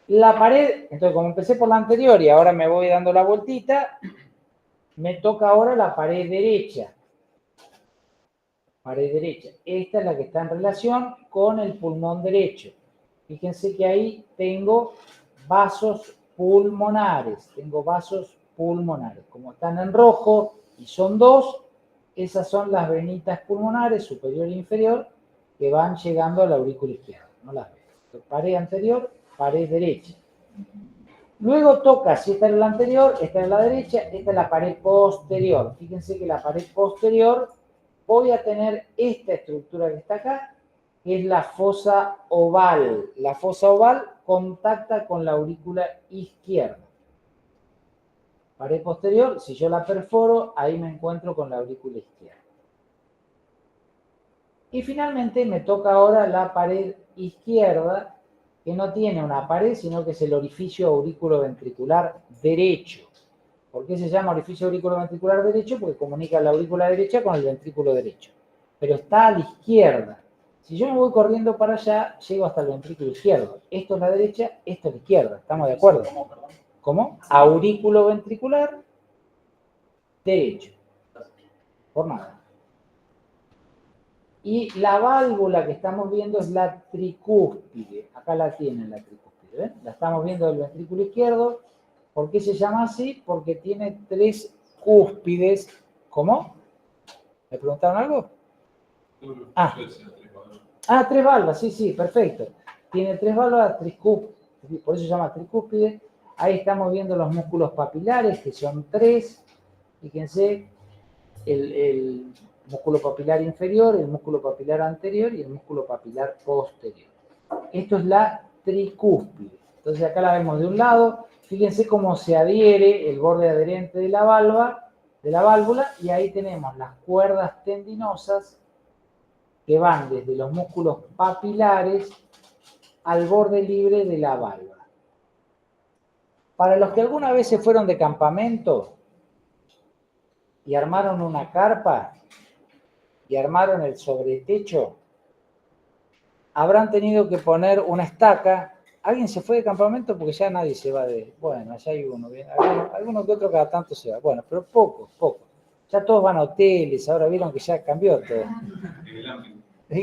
S1: La pared, entonces como empecé por la anterior y ahora me voy dando la vueltita, me toca ahora la pared derecha. Pared derecha. Esta es la que está en relación con el pulmón derecho. Fíjense que ahí tengo vasos pulmonares. Tengo vasos pulmonares. Como están en rojo y son dos, esas son las venitas pulmonares, superior e inferior, que van llegando a la aurícula izquierda. No las veo. Pared anterior, pared derecha. Luego toca, si esta es la anterior, esta es la derecha, esta es la pared posterior. Fíjense que la pared posterior voy a tener esta estructura que está acá, que es la fosa oval. La fosa oval contacta con la aurícula izquierda. Pared posterior, si yo la perforo, ahí me encuentro con la aurícula izquierda. Y finalmente me toca ahora la pared izquierda, que no tiene una pared, sino que es el orificio auriculoventricular derecho. ¿Por qué se llama orificio auriculoventricular derecho? Porque comunica la aurícula derecha con el ventrículo derecho. Pero está a la izquierda. Si yo me voy corriendo para allá, llego hasta el ventrículo izquierdo. Esto es la derecha, esto es la izquierda. ¿Estamos de acuerdo? ¿Cómo? Auriculoventricular derecho. Por nada. Y la válvula que estamos viendo es la tricúspide. Acá la tienen la tricúspide. ¿Ven? La estamos viendo del ventrículo izquierdo. ¿Por qué se llama así? Porque tiene tres cúspides. ¿Cómo? ¿Me preguntaron algo? Tres válvulas, sí, perfecto. Tiene tres válvulas, tricúspide, por eso se llama tricúspide. Ahí estamos viendo los músculos papilares, que son tres. Fíjense, el músculo papilar inferior, el músculo papilar anterior y el músculo papilar posterior. Esto es la tricúspide. Entonces acá la vemos de un lado. Fíjense cómo se adhiere el borde adherente de la válvula, y ahí tenemos las cuerdas tendinosas que van desde los músculos papilares al borde libre de la válvula. Para los que alguna vez se fueron de campamento y armaron una carpa y armaron el sobretecho, habrán tenido que poner una estaca. ¿Alguien se fue de campamento? Porque ya nadie se va de... Bueno, allá hay uno. Alguno que otro cada tanto se va. Bueno, pero poco. Ya todos van a hoteles. Ahora vieron que ya cambió todo.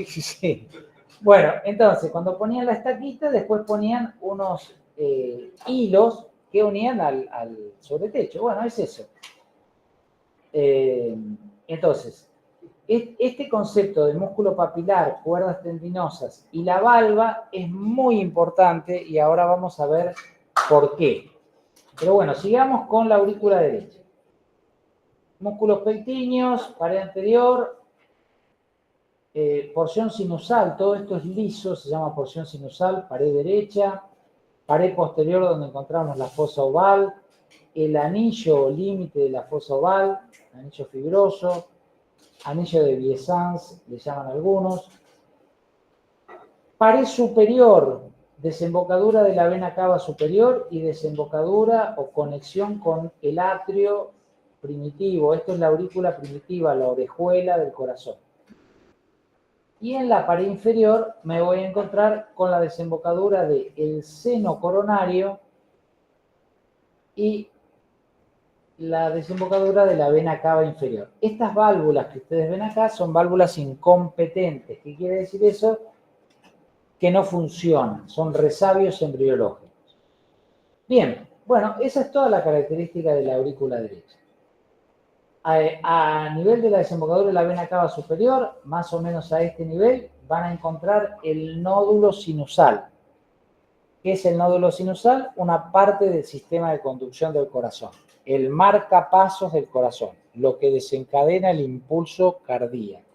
S1: Sí. Bueno, entonces, cuando ponían la estaquita, después ponían unos hilos que unían al sobretecho. Bueno, es eso. Entonces, este concepto de músculo papilar, cuerdas tendinosas y la valva es muy importante y ahora vamos a ver por qué. Pero bueno, sigamos con la aurícula derecha. Músculos pectíneos, pared anterior, porción sinusal, todo esto es liso, se llama porción sinusal, pared derecha, pared posterior donde encontramos la fosa oval, el anillo o límite de la fosa oval, anillo fibroso, anillo de Viesans, le llaman algunos. Pared superior, desembocadura de la vena cava superior y desembocadura o conexión con el atrio primitivo. Esto es la aurícula primitiva, la orejuela del corazón. Y en la pared inferior me voy a encontrar con la desembocadura del seno coronario y la desembocadura de la vena cava inferior. Estas válvulas que ustedes ven acá son válvulas incompetentes. ¿Qué quiere decir eso? Que que no funcionan, son resabios embriológicos. Bien, bueno, esa es toda la característica de la aurícula derecha. A nivel de la desembocadura de la vena cava superior, más o menos a este nivel, van a encontrar el nódulo sinusal. ¿Qué es el nódulo sinusal? Una parte del sistema de conducción del corazón, el marcapasos del corazón, lo que desencadena el impulso cardíaco.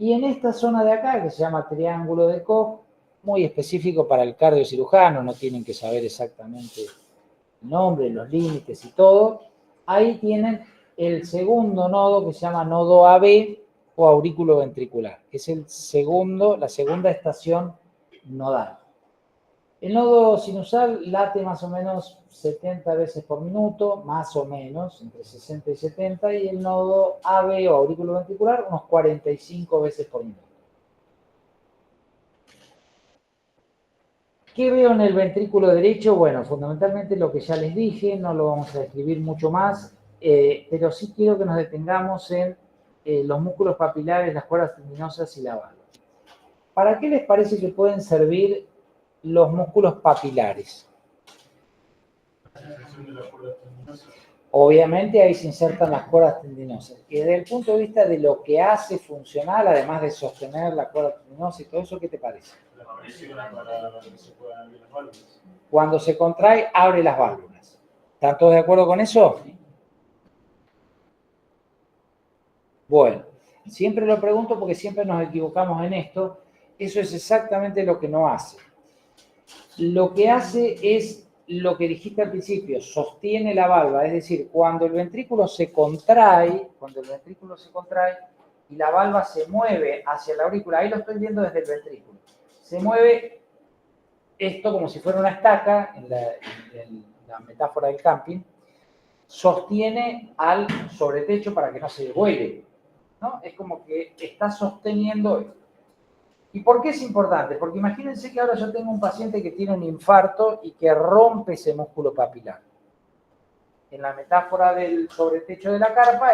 S1: Y en esta zona de acá, que se llama triángulo de Koch, muy específico para el cardiocirujano, no tienen que saber exactamente el nombre, los límites y todo, ahí tienen el segundo nodo que se llama nodo AB o aurículo ventricular, que es la segunda estación nodal. El nodo sinusal late más o menos 70 veces por minuto, más o menos, entre 60 y 70, y el nodo AB o aurículo ventricular unos 45 veces por minuto. ¿Qué veo en el ventrículo derecho? Bueno, fundamentalmente lo que ya les dije, no lo vamos a describir mucho más, pero sí quiero que nos detengamos en los músculos papilares, las cuerdas tendinosas y la válvula. ¿Para qué les parece que pueden servir los músculos papilares? Obviamente ahí se insertan las cuerdas tendinosas. Y desde el punto de vista de lo que hace funcional, además de sostener la cuerda tendinosa y todo eso, ¿qué te parece? Para que se puedan abrir las válvulas. Cuando se contrae, abre las válvulas. ¿Están todos de acuerdo con eso? Bueno, siempre lo pregunto porque siempre nos equivocamos en esto. Eso es exactamente lo que no hace. Lo que hace es lo que dijiste al principio, sostiene la válvula, es decir, cuando el ventrículo se contrae y la válvula se mueve hacia la aurícula, ahí lo estoy viendo desde el ventrículo, se mueve esto como si fuera una estaca, en la metáfora del camping, sostiene al sobretecho para que no se vuele, ¿no? Es como que está sosteniendo esto. ¿Y por qué es importante? Porque imagínense que ahora yo tengo un paciente que tiene un infarto y que rompe ese músculo papilar. En la metáfora del sobretecho de la carpa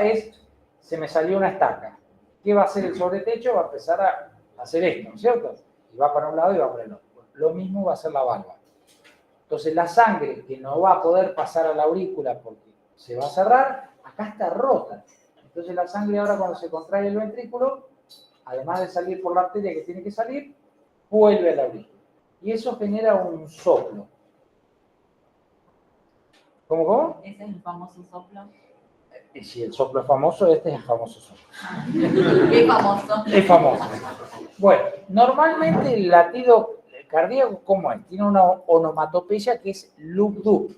S1: se me salió una estaca. ¿Qué va a hacer el sobretecho? Va a empezar a hacer esto, ¿no es cierto? Y va para un lado y va para el otro. Lo mismo va a hacer la válvula. Entonces la sangre que no va a poder pasar a la aurícula porque se va a cerrar, acá está rota. Entonces la sangre ahora cuando se contrae el ventrículo, además de salir por la arteria que tiene que salir, vuelve a la aurícula. Y eso genera un soplo. ¿Cómo?
S3: Ese es el famoso soplo.
S1: Si el soplo es famoso, este es el famoso soplo.
S3: ¿Qué famoso?
S1: Es famoso. Bueno, normalmente el latido cardíaco, ¿cómo es? Tiene una onomatopeya que es lub-dub.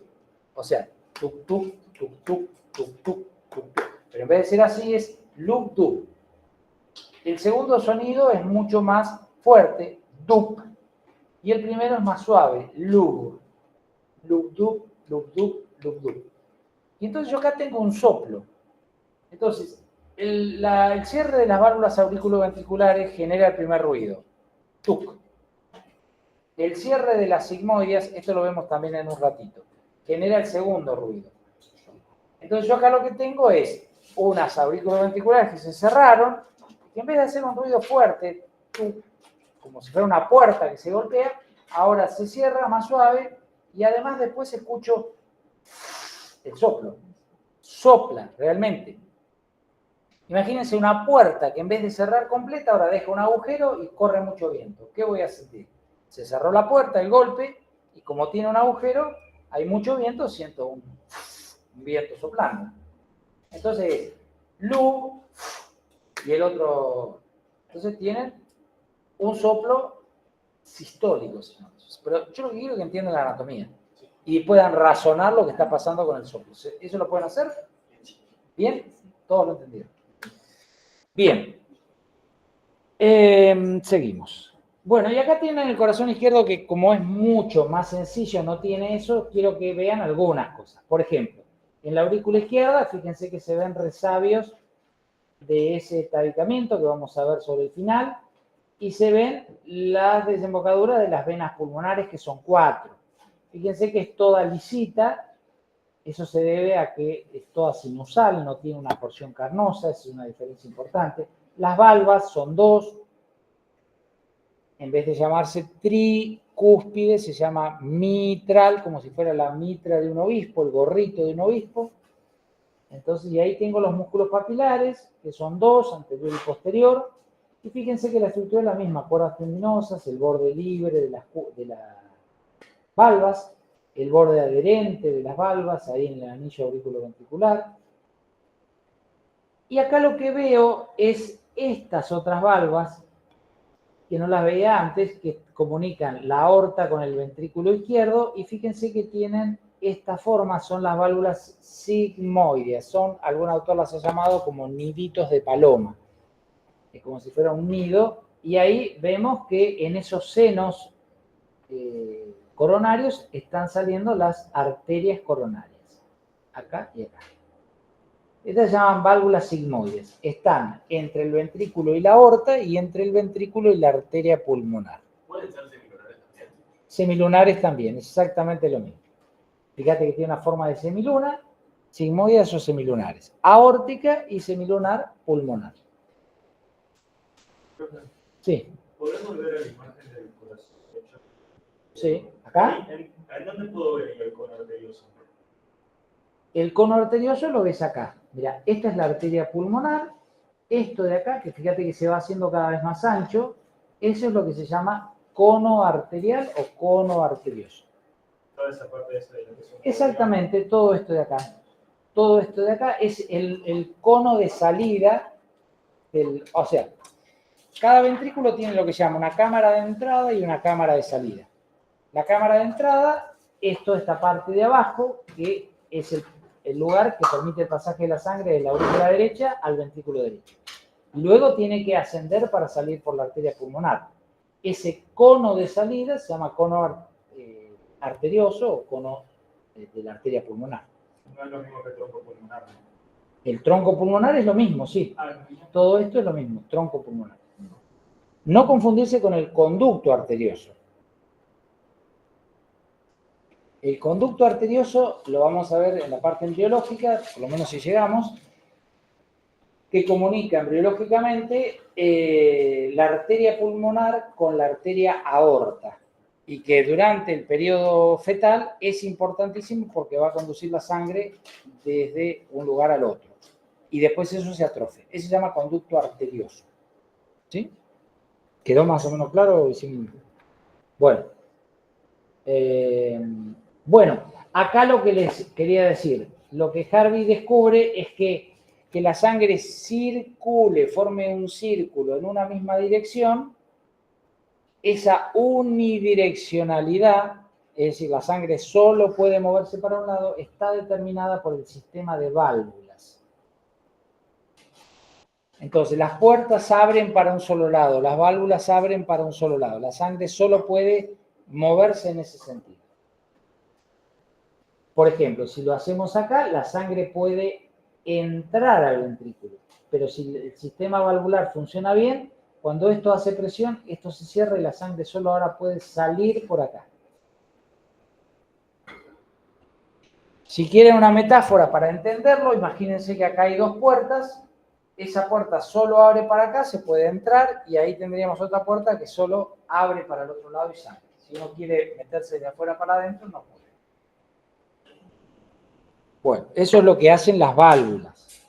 S1: O sea, tuk-tuk, tuk-tuk, tuk-tuk, tuk-tuk. Pero en vez de ser así, es lub-dub. El segundo sonido es mucho más fuerte, dup, y el primero es más suave, lub, lub-dub, lub-dub, lub-dub. Y entonces yo acá tengo un soplo. Entonces, el cierre de las válvulas auriculoventriculares genera el primer ruido, tuk. El cierre de las sigmoides, esto lo vemos también en un ratito, genera el segundo ruido. Entonces yo acá lo que tengo es unas auriculoventriculares que se cerraron, que en vez de hacer un ruido fuerte, como si fuera una puerta que se golpea, ahora se cierra más suave y además después escucho el soplo. Sopla realmente. Imagínense una puerta que en vez de cerrar completa, ahora deja un agujero y corre mucho viento. ¿Qué voy a sentir? Se cerró la puerta, el golpe, y como tiene un agujero, hay mucho viento, siento un viento soplando. Entonces, lub y el otro. Entonces tienen un soplo sistólico, señores. Pero yo lo que quiero es que entiendan la anatomía y puedan razonar lo que está pasando con el soplo. ¿Eso lo pueden hacer? ¿Bien? Todos lo entendieron. Bien. Seguimos. Bueno, y acá tienen el corazón izquierdo que como es mucho más sencillo, no tiene eso, quiero que vean algunas cosas. Por ejemplo, en la aurícula izquierda, fíjense que se ven resabios de ese tabicamiento que vamos a ver sobre el final, y se ven las desembocaduras de las venas pulmonares, que son 4. Fíjense que es toda lisita, eso se debe a que es toda sinusal, no tiene una porción carnosa, es una diferencia importante. Las valvas son 2. en vez de llamarse tricúspide, se llama mitral, como si fuera la mitra de un obispo, el gorrito de un obispo. Entonces, y ahí tengo los músculos papilares, que son dos, anterior y posterior. Y fíjense que la estructura es la misma, cuerdas tendinosas, el borde libre de las valvas, el borde adherente de las valvas, ahí en el anillo auriculoventricular. Y acá lo que veo es estas otras valvas, que no las veía antes, que comunican la aorta con el ventrículo izquierdo, y fíjense que tienen esta forma, son las válvulas sigmoides, algún autor las ha llamado como niditos de paloma, es como si fuera un nido, y ahí vemos que en esos senos coronarios están saliendo las arterias coronarias, acá y acá. Estas se llaman válvulas sigmoides. Están entre el ventrículo y la aorta y entre el ventrículo y la arteria pulmonar.
S2: ¿Pueden ser semilunares también?
S1: Semilunares también, exactamente lo mismo. Fíjate que tiene una forma de semiluna, sigmoides o semilunares. Aórtica y semilunar pulmonar. Sí.
S4: ¿Podemos ver la imagen del corazón?
S1: Sí. ¿Acá?
S4: ¿En dónde puedo ver el cono arterioso?
S1: El cono arterioso lo ves acá. Mira, esta es la arteria pulmonar. Esto de acá, que fíjate que se va haciendo cada vez más ancho, eso es lo que se llama cono arterial o cono arterioso.
S4: Toda esa parte de esa de lo que son.
S1: Exactamente, todo esto de acá. Todo esto de acá es el cono de salida o sea, cada ventrículo tiene lo que se llama una cámara de entrada y una cámara de salida. La cámara de entrada es toda esta parte de abajo, que es el lugar que permite el pasaje de la sangre de la aurícula derecha al ventrículo derecho. Y luego tiene que ascender para salir por la arteria pulmonar. Ese cono de salida se llama cono arterioso o cono de la arteria pulmonar.
S4: No es lo mismo que el tronco pulmonar.
S1: El tronco pulmonar es lo mismo, sí. Todo esto es lo mismo, tronco pulmonar. No confundirse con el conducto arterioso. El conducto arterioso lo vamos a ver en la parte embriológica, por lo menos si llegamos, que comunica embriológicamente la arteria pulmonar con la arteria aorta y que durante el periodo fetal es importantísimo porque va a conducir la sangre desde un lugar al otro y después eso se atrofia. Eso se llama conducto arterioso. ¿Sí? ¿Quedó más o menos claro? Bueno. Bueno, acá lo que les quería decir, lo que Harvey descubre es que la sangre circule, forme un círculo en una misma dirección, esa unidireccionalidad, es decir, la sangre solo puede moverse para un lado, está determinada por el sistema de válvulas. Entonces, las puertas abren para un solo lado, las válvulas abren para un solo lado, la sangre solo puede moverse en ese sentido. Por ejemplo, si lo hacemos acá, la sangre puede entrar al ventrículo, pero si el sistema valvular funciona bien, cuando esto hace presión, esto se cierra y la sangre solo ahora puede salir por acá. Si quieren una metáfora para entenderlo, imagínense que acá hay dos puertas, esa puerta solo abre para acá, se puede entrar y ahí tendríamos otra puerta que solo abre para el otro lado y sale. Si uno quiere meterse de afuera para adentro, no puede. Bueno, eso es lo que hacen las válvulas.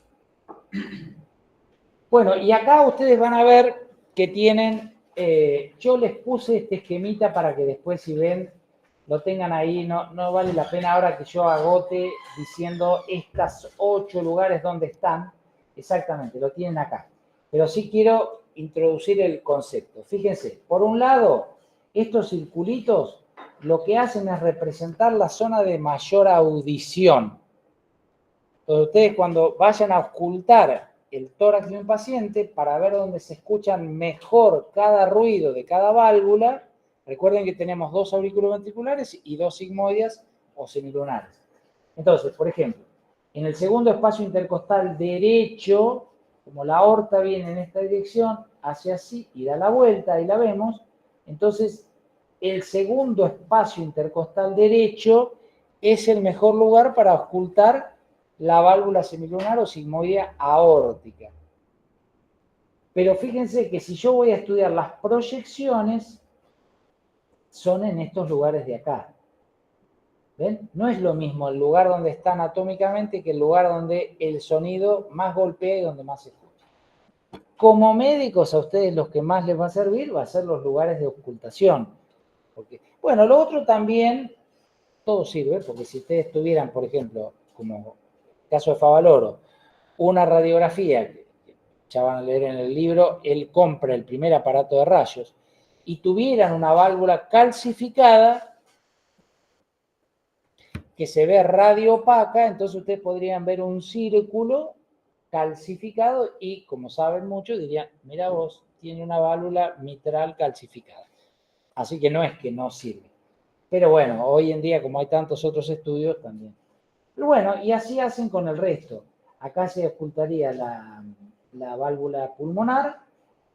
S1: Bueno, y acá ustedes van a ver que tienen, yo les puse este esquemita para que después si ven, lo tengan ahí, no vale la pena ahora que yo agote diciendo estos 8 lugares donde están, exactamente, lo tienen acá. Pero sí quiero introducir el concepto. Fíjense, por un lado, estos circulitos lo que hacen es representar la zona de mayor audición. Entonces, ustedes cuando vayan a ocultar el tórax de un paciente para ver dónde se escuchan mejor cada ruido de cada válvula, recuerden que tenemos 2 auriculoventriculares y 2 sigmoides o semilunares. Entonces, por ejemplo, en el segundo espacio intercostal derecho, como la aorta viene en esta dirección, hace así y da la vuelta, ahí la vemos, entonces el segundo espacio intercostal derecho es el mejor lugar para ocultar la válvula semilunar o sigmoidea aórtica. Pero fíjense que si yo voy a estudiar las proyecciones, son en estos lugares de acá. ¿Ven? No es lo mismo el lugar donde está anatómicamente que el lugar donde el sonido más golpea y donde más se escucha. Como médicos, a ustedes los que más les va a servir va a ser los lugares de ocultación. Porque, bueno, lo otro también, todo sirve, porque si ustedes tuvieran, por ejemplo, como el caso de Favaloro, una radiografía, que ya van a leer en el libro, él compra el primer aparato de rayos, y tuvieran una válvula calcificada, que se ve radio opaca, entonces ustedes podrían ver un círculo calcificado y, como saben muchos, dirían, mira vos, tiene una válvula mitral calcificada. Así que no es que no sirve. Pero bueno, hoy en día, como hay tantos otros estudios, también. Pero bueno, y así hacen con el resto. Acá se ocultaría la válvula pulmonar,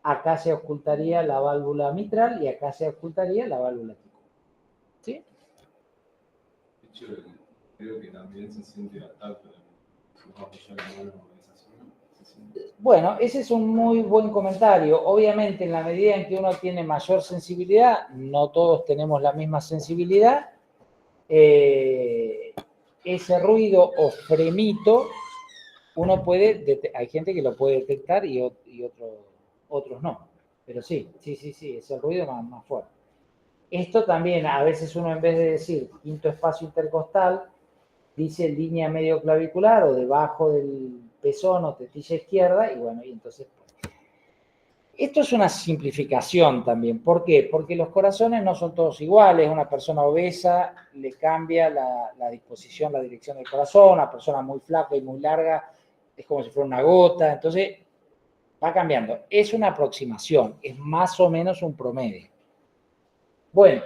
S1: acá se ocultaría la válvula mitral y acá se ocultaría la válvula tico. ¿Sí?
S5: De hecho, creo que también se siente al tacto. Si vos apoyás la mano en esa zona, se siente.
S1: Bueno, ese es un muy buen comentario. Obviamente, en la medida en que uno tiene mayor sensibilidad, no todos tenemos la misma sensibilidad, ese ruido o fremito, uno puede, hay gente que lo puede detectar y otros no. Pero sí, es el ruido más fuerte. Esto también, a veces uno en vez de decir quinto espacio intercostal, dice línea medio clavicular o debajo del pezón o tetilla izquierda, y bueno, y entonces... Esto es una simplificación también. ¿Por qué? Porque los corazones no son todos iguales. Una persona obesa le cambia la disposición, la dirección del corazón. Una persona muy flaca y muy larga es como si fuera una gota. Entonces, va cambiando. Es una aproximación, es más o menos un promedio. Bueno,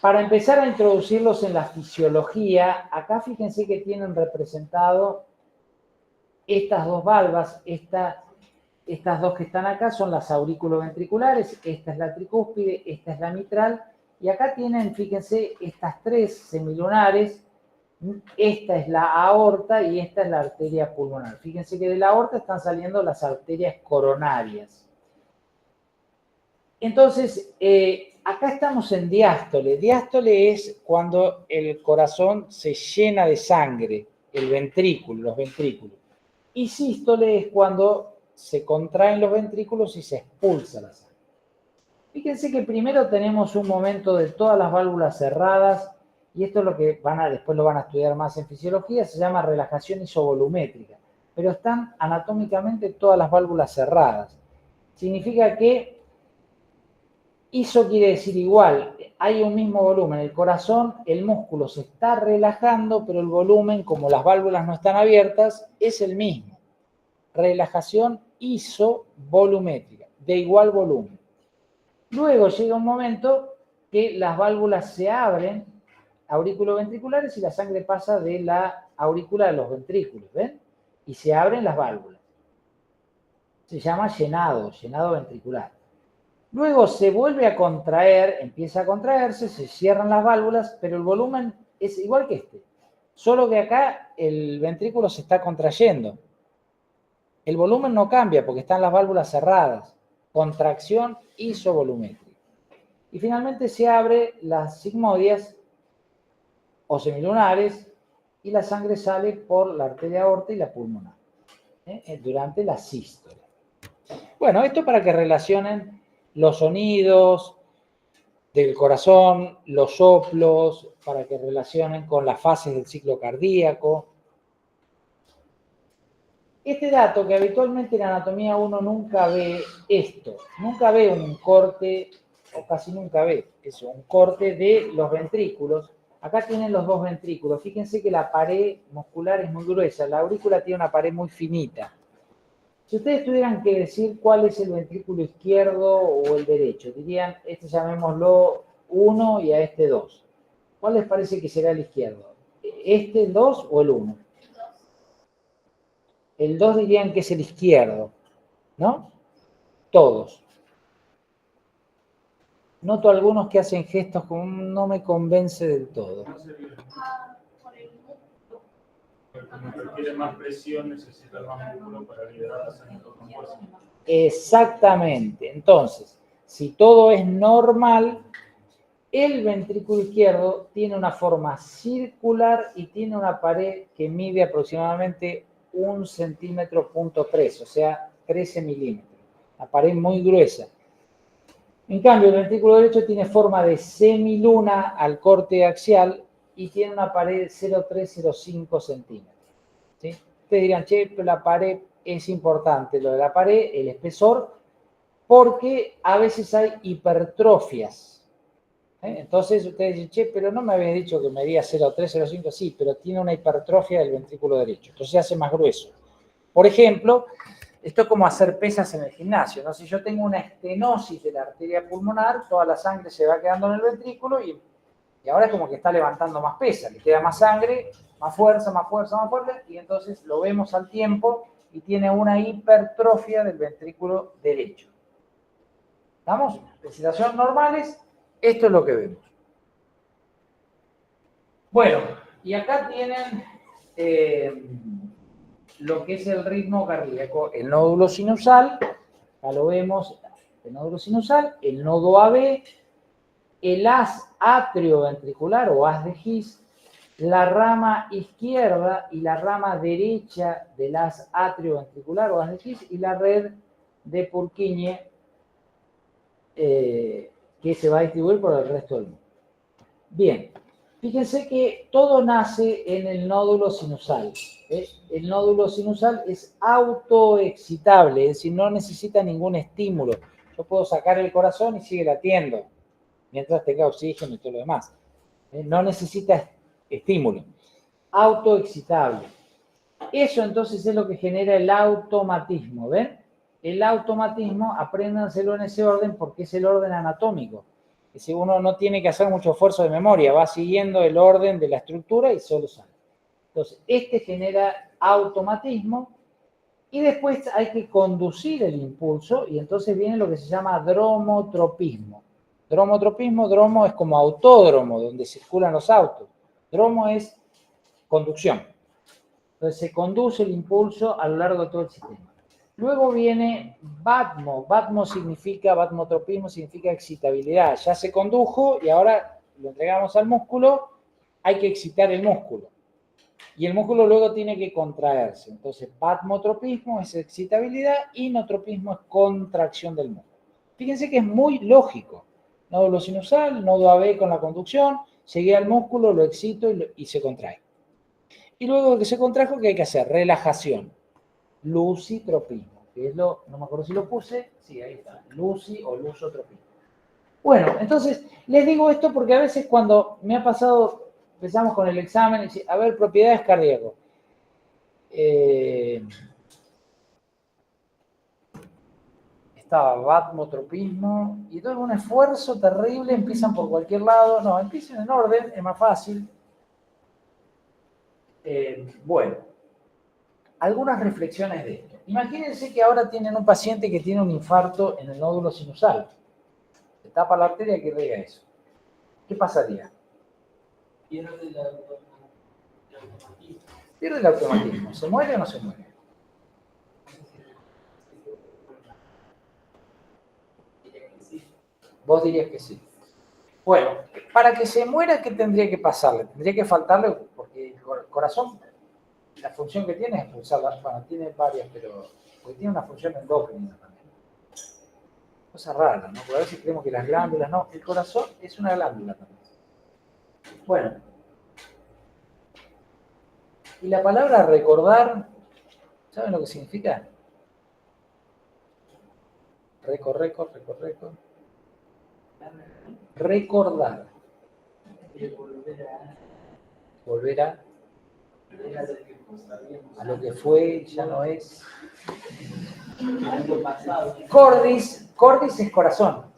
S1: para empezar a introducirlos en la fisiología, acá fíjense que tienen representado estas dos valvas, estas dos que están acá son las auriculoventriculares, esta es la tricúspide, esta es la mitral, y acá tienen, fíjense, estas tres semilunares, esta es la aorta y esta es la arteria pulmonar. Fíjense que de la aorta están saliendo las arterias coronarias. Entonces, acá estamos en diástole. Diástole es cuando el corazón se llena de sangre, el ventrículo, los ventrículos. Y sístole es cuando se contraen los ventrículos y se expulsa la sangre. Fíjense que primero tenemos un momento de todas las válvulas cerradas, y esto es lo que después lo van a estudiar más en fisiología, se llama relajación isovolumétrica, pero están anatómicamente todas las válvulas cerradas. Significa que iso quiere decir igual, hay un mismo volumen, el corazón, el músculo se está relajando, pero el volumen, como las válvulas no están abiertas, es el mismo. Relajación isovolumétrica, de igual volumen. Luego llega un momento que las válvulas se abren, auriculoventriculares, y la sangre pasa de la aurícula a los ventrículos, ¿ven? Y se abren las válvulas. Se llama llenado ventricular. Luego se vuelve a contraer, empieza a contraerse, se cierran las válvulas, pero el volumen es igual que este. Solo que acá el ventrículo se está contrayendo. El volumen no cambia porque están las válvulas cerradas. Contracción isovolumétrica. Y finalmente se abre las sigmoidias o semilunares y la sangre sale por la arteria aorta y la pulmonar durante la sístole. Bueno, esto para que relacionen los sonidos del corazón, los soplos, para que relacionen con las fases del ciclo cardíaco. Este dato que habitualmente en anatomía uno nunca ve esto, nunca ve un corte, o casi nunca ve eso, un corte de los ventrículos. Acá tienen los dos ventrículos. Fíjense que la pared muscular es muy gruesa, la aurícula tiene una pared muy finita. Si ustedes tuvieran que decir cuál es el ventrículo izquierdo o el derecho, dirían, este llamémoslo 1 y a este 2. ¿Cuál les parece que será el izquierdo? ¿Este, el 2 o el 1? El 2 dirían que es el izquierdo, ¿no? Todos. Noto algunos que hacen gestos como no me convence del todo.
S4: Porque como requiere más presión, necesita más músculo para liberar la sangre por fuerza.
S1: Exactamente. Entonces, si todo es normal, el ventrículo izquierdo tiene una forma circular y tiene una pared que mide aproximadamente 1 centímetro punto 3, o sea, 13 milímetros. Una pared muy gruesa. En cambio, el ventrículo derecho tiene forma de semiluna al corte axial y tiene una pared de 0,305 centímetros. ¿Sí? Ustedes dirán, che, pero la pared es importante, lo de la pared, el espesor, porque a veces hay hipertrofias. Entonces ustedes dicen, che, pero no me habías dicho que medía 0,305, sí, pero tiene una hipertrofia del ventrículo derecho, entonces se hace más grueso. Por ejemplo, esto es como hacer pesas en el gimnasio, ¿no? Si yo tengo una estenosis de la arteria pulmonar, toda la sangre se va quedando en el ventrículo y ahora es como que está levantando más pesa, le queda más sangre, más fuerza, más fuerza, más fuerza, y entonces lo vemos al tiempo y tiene una hipertrofia del ventrículo derecho. ¿Estamos? En situaciones normales, esto es lo que vemos. Bueno, y acá tienen lo que es el ritmo cardíaco, el nódulo sinusal, acá lo vemos, el nódulo sinusal, el nodo AB, el haz atrioventricular o haz de His, la rama izquierda y la rama derecha del haz atrioventricular o haz de His y la red de Purkinje que se va a distribuir por el resto del mundo. Bien, fíjense que todo nace en el nódulo sinusal. El nódulo sinusal es autoexcitable, es decir, no necesita ningún estímulo. Yo puedo sacar el corazón y sigue latiendo, mientras tenga oxígeno y todo lo demás. No necesita estímulo. Autoexcitable. Eso entonces es lo que genera el automatismo, ¿ven? El automatismo, apréndanselo en ese orden porque es el orden anatómico. Es decir, uno no tiene que hacer mucho esfuerzo de memoria, va siguiendo el orden de la estructura y solo sale. Entonces, este genera automatismo y después hay que conducir el impulso y entonces viene lo que se llama dromotropismo. Dromotropismo, dromo es como autódromo, donde circulan los autos. Dromo es conducción. Entonces se conduce el impulso a lo largo de todo el sistema. Luego viene batmo. Batmotropismo significa excitabilidad. Ya se condujo y ahora lo entregamos al músculo, hay que excitar el músculo. Y el músculo luego tiene que contraerse. Entonces, batmotropismo es excitabilidad y notropismo es contracción del músculo. Fíjense que es muy lógico. Nódulo sinusal, nodo AB con la conducción, llegué al músculo, lo excito y se contrae. Y luego de que se contrajo, ¿qué hay que hacer? Relajación. Lucitropismo, que es no me acuerdo si lo puse, sí, ahí está, luci o lusotropismo. Bueno, entonces, les digo esto porque a veces cuando me ha pasado, empezamos con el examen y dice, a ver, propiedades cardíacas. Estaba batmotropismo, y todo un esfuerzo terrible, empiezan por cualquier lado, no, empiecen en orden, es más fácil. Bueno, algunas reflexiones de esto. Imagínense que ahora tienen un paciente que tiene un infarto en el nódulo sinusal. Se tapa la arteria que riega eso. ¿Qué pasaría? Pierde el automatismo. Pierde el automatismo. ¿Se muere o no se muere? Vos dirías que sí. Bueno, para que se muera, ¿qué tendría que pasarle? Tendría que faltarle, porque el corazón, la función que tiene es expulsar las, bueno, tiene varias, pero porque tiene una función endócrina también. Cosa rara, ¿no? Porque a veces creemos que las glándulas, no, el corazón es una glándula también. Bueno. Y la palabra recordar, ¿saben lo que significa? Recordar. Volver a lo que fue, ya no es. Cordis es corazón.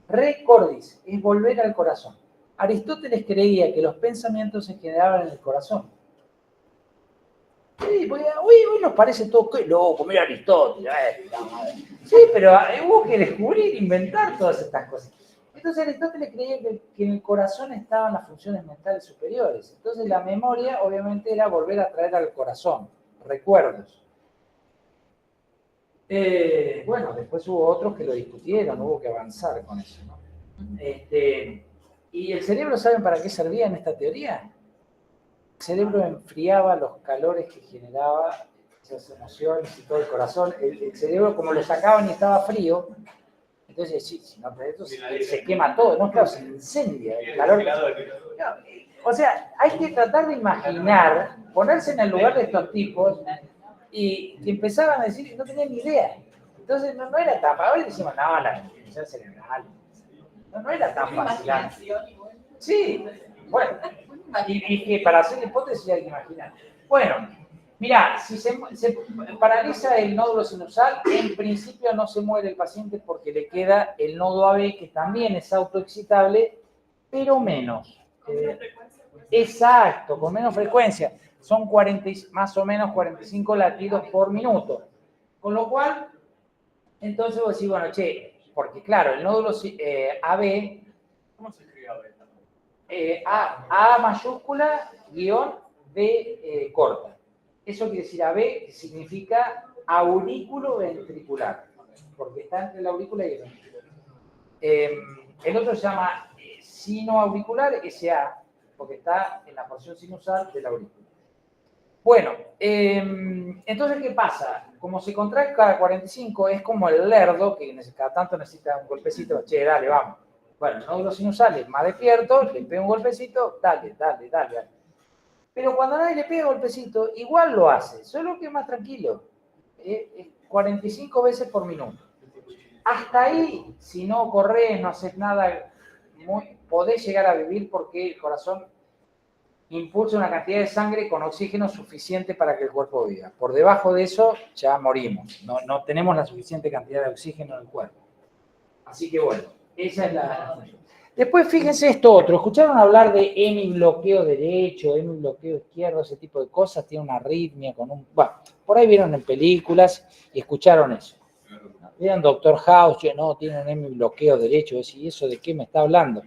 S1: Recordis es volver al corazón. Aristóteles creía que los pensamientos se generaban en el corazón. Sí, porque hoy nos parece todo que loco, mira Aristóteles. Sí, pero hubo que descubrir, inventar todas estas cosas. Entonces Aristóteles creía que en el corazón estaban las funciones mentales superiores. Entonces la memoria obviamente era volver a traer al corazón recuerdos. Bueno, después hubo otros que lo discutieron, hubo que avanzar con eso, ¿no? ¿Y el cerebro saben para qué servía en esta teoría? El cerebro enfriaba los calores que generaba esas emociones y todo el corazón. El cerebro, como lo sacaban y estaba frío, entonces sí, si no te esto se quema todo, ¿no? Claro, se incendia el calor. No, o sea, hay que tratar de imaginar, ponerse en el lugar de estos tipos y que empezaban a decir que no tenían ni idea. Entonces no era tan fácil. Hoy decimos, no, la inteligencia cerebral. No era tan fácil. Sí, bueno. Y que para hacer hipótesis hay que imaginar. Bueno, mira, si se paraliza el nódulo sinusal, en principio no se muere el paciente porque le queda el nodo AB, que también es autoexcitable, pero menos. Exacto, con menos frecuencia. Son más o menos 45 latidos por minuto. Con lo cual, entonces vos decís, bueno, che, porque claro, el nódulo AB,
S2: ¿Cómo se escribe AB?
S1: A mayúscula, guión, B corta. Eso quiere decir AB, que significa aurículo ventricular, porque está entre la aurícula y el ventrículo. El otro se llama sinoauricular, SA, porque está en la porción sinusal de la aurícula. Bueno, entonces, ¿qué pasa? Como se contrae cada 45, es como el lerdo, que cada tanto necesita un golpecito, che, dale, vamos. Bueno, el nódulo sinusal es más despierto, le pega un golpecito, dale. Pero cuando nadie le pega golpecito, igual lo hace, solo que más tranquilo. 45 veces por minuto. Hasta ahí, si no corres, no haces nada, podés llegar a vivir porque el corazón impulsa una cantidad de sangre con oxígeno suficiente para que el cuerpo viva. Por debajo de eso ya morimos. No tenemos la suficiente cantidad de oxígeno en el cuerpo. Así que bueno, esa es la función. Después fíjense esto otro. ¿Escucharon hablar de hemibloqueo derecho, hemibloqueo izquierdo, ese tipo de cosas? Tiene una arritmia con un... Bueno, por ahí vieron en películas y escucharon eso. Vieron Doctor House, no, tiene un hemibloqueo derecho. ¿Y eso de qué me está hablando?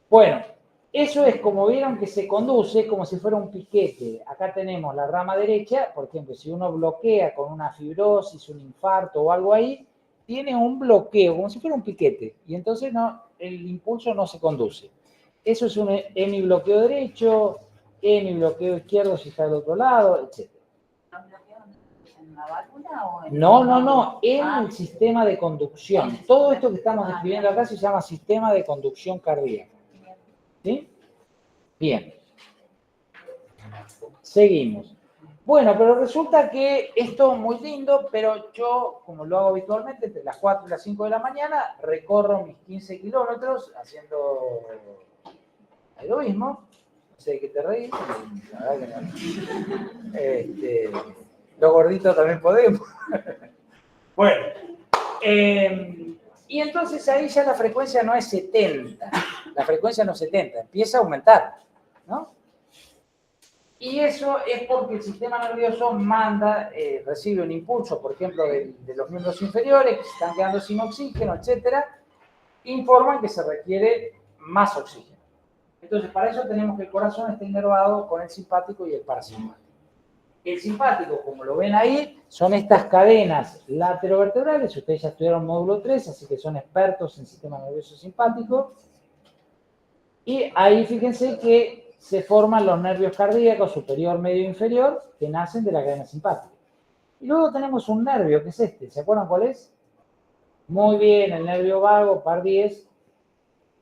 S1: Bueno, eso es como vieron que se conduce como si fuera un piquete. Acá tenemos la rama derecha, por ejemplo, si uno bloquea con una fibrosis, un infarto o algo ahí, tiene un bloqueo, como si fuera un piquete, y entonces el impulso no se conduce. Eso es un hemibloqueo derecho, hemibloqueo izquierdo si está del otro lado, etc.
S3: ¿En la válvula o en
S1: No, en el sistema de conducción. Todo esto que estamos describiendo acá se llama sistema de conducción cardíaca. ¿Sí? Bien. Seguimos. Bueno, pero resulta que esto es muy lindo, pero yo, como lo hago habitualmente, entre las 4 y las 5 de la mañana, recorro mis 15 kilómetros haciendo aerobismo. No sé de qué te reís, la verdad que no. Los gorditos también podemos. Bueno. Y entonces ahí ya la frecuencia no es 70. La frecuencia no es 70, empieza a aumentar, ¿no? Y eso es porque el sistema nervioso recibe un impulso, por ejemplo, de los miembros inferiores que se están quedando sin oxígeno, etcétera, informan que se requiere más oxígeno. Entonces, para eso tenemos que el corazón esté inervado con el simpático y el parasimpático. El simpático, como lo ven ahí, son estas cadenas laterovertebrales. Ustedes ya estudiaron módulo 3, así que son expertos en sistema nervioso simpático. Y ahí fíjense que se forman los nervios cardíacos superior, medio e inferior, que nacen de la cadena simpática. Y luego tenemos un nervio, que es este. ¿Se acuerdan cuál es? Muy bien, el nervio vago, par 10,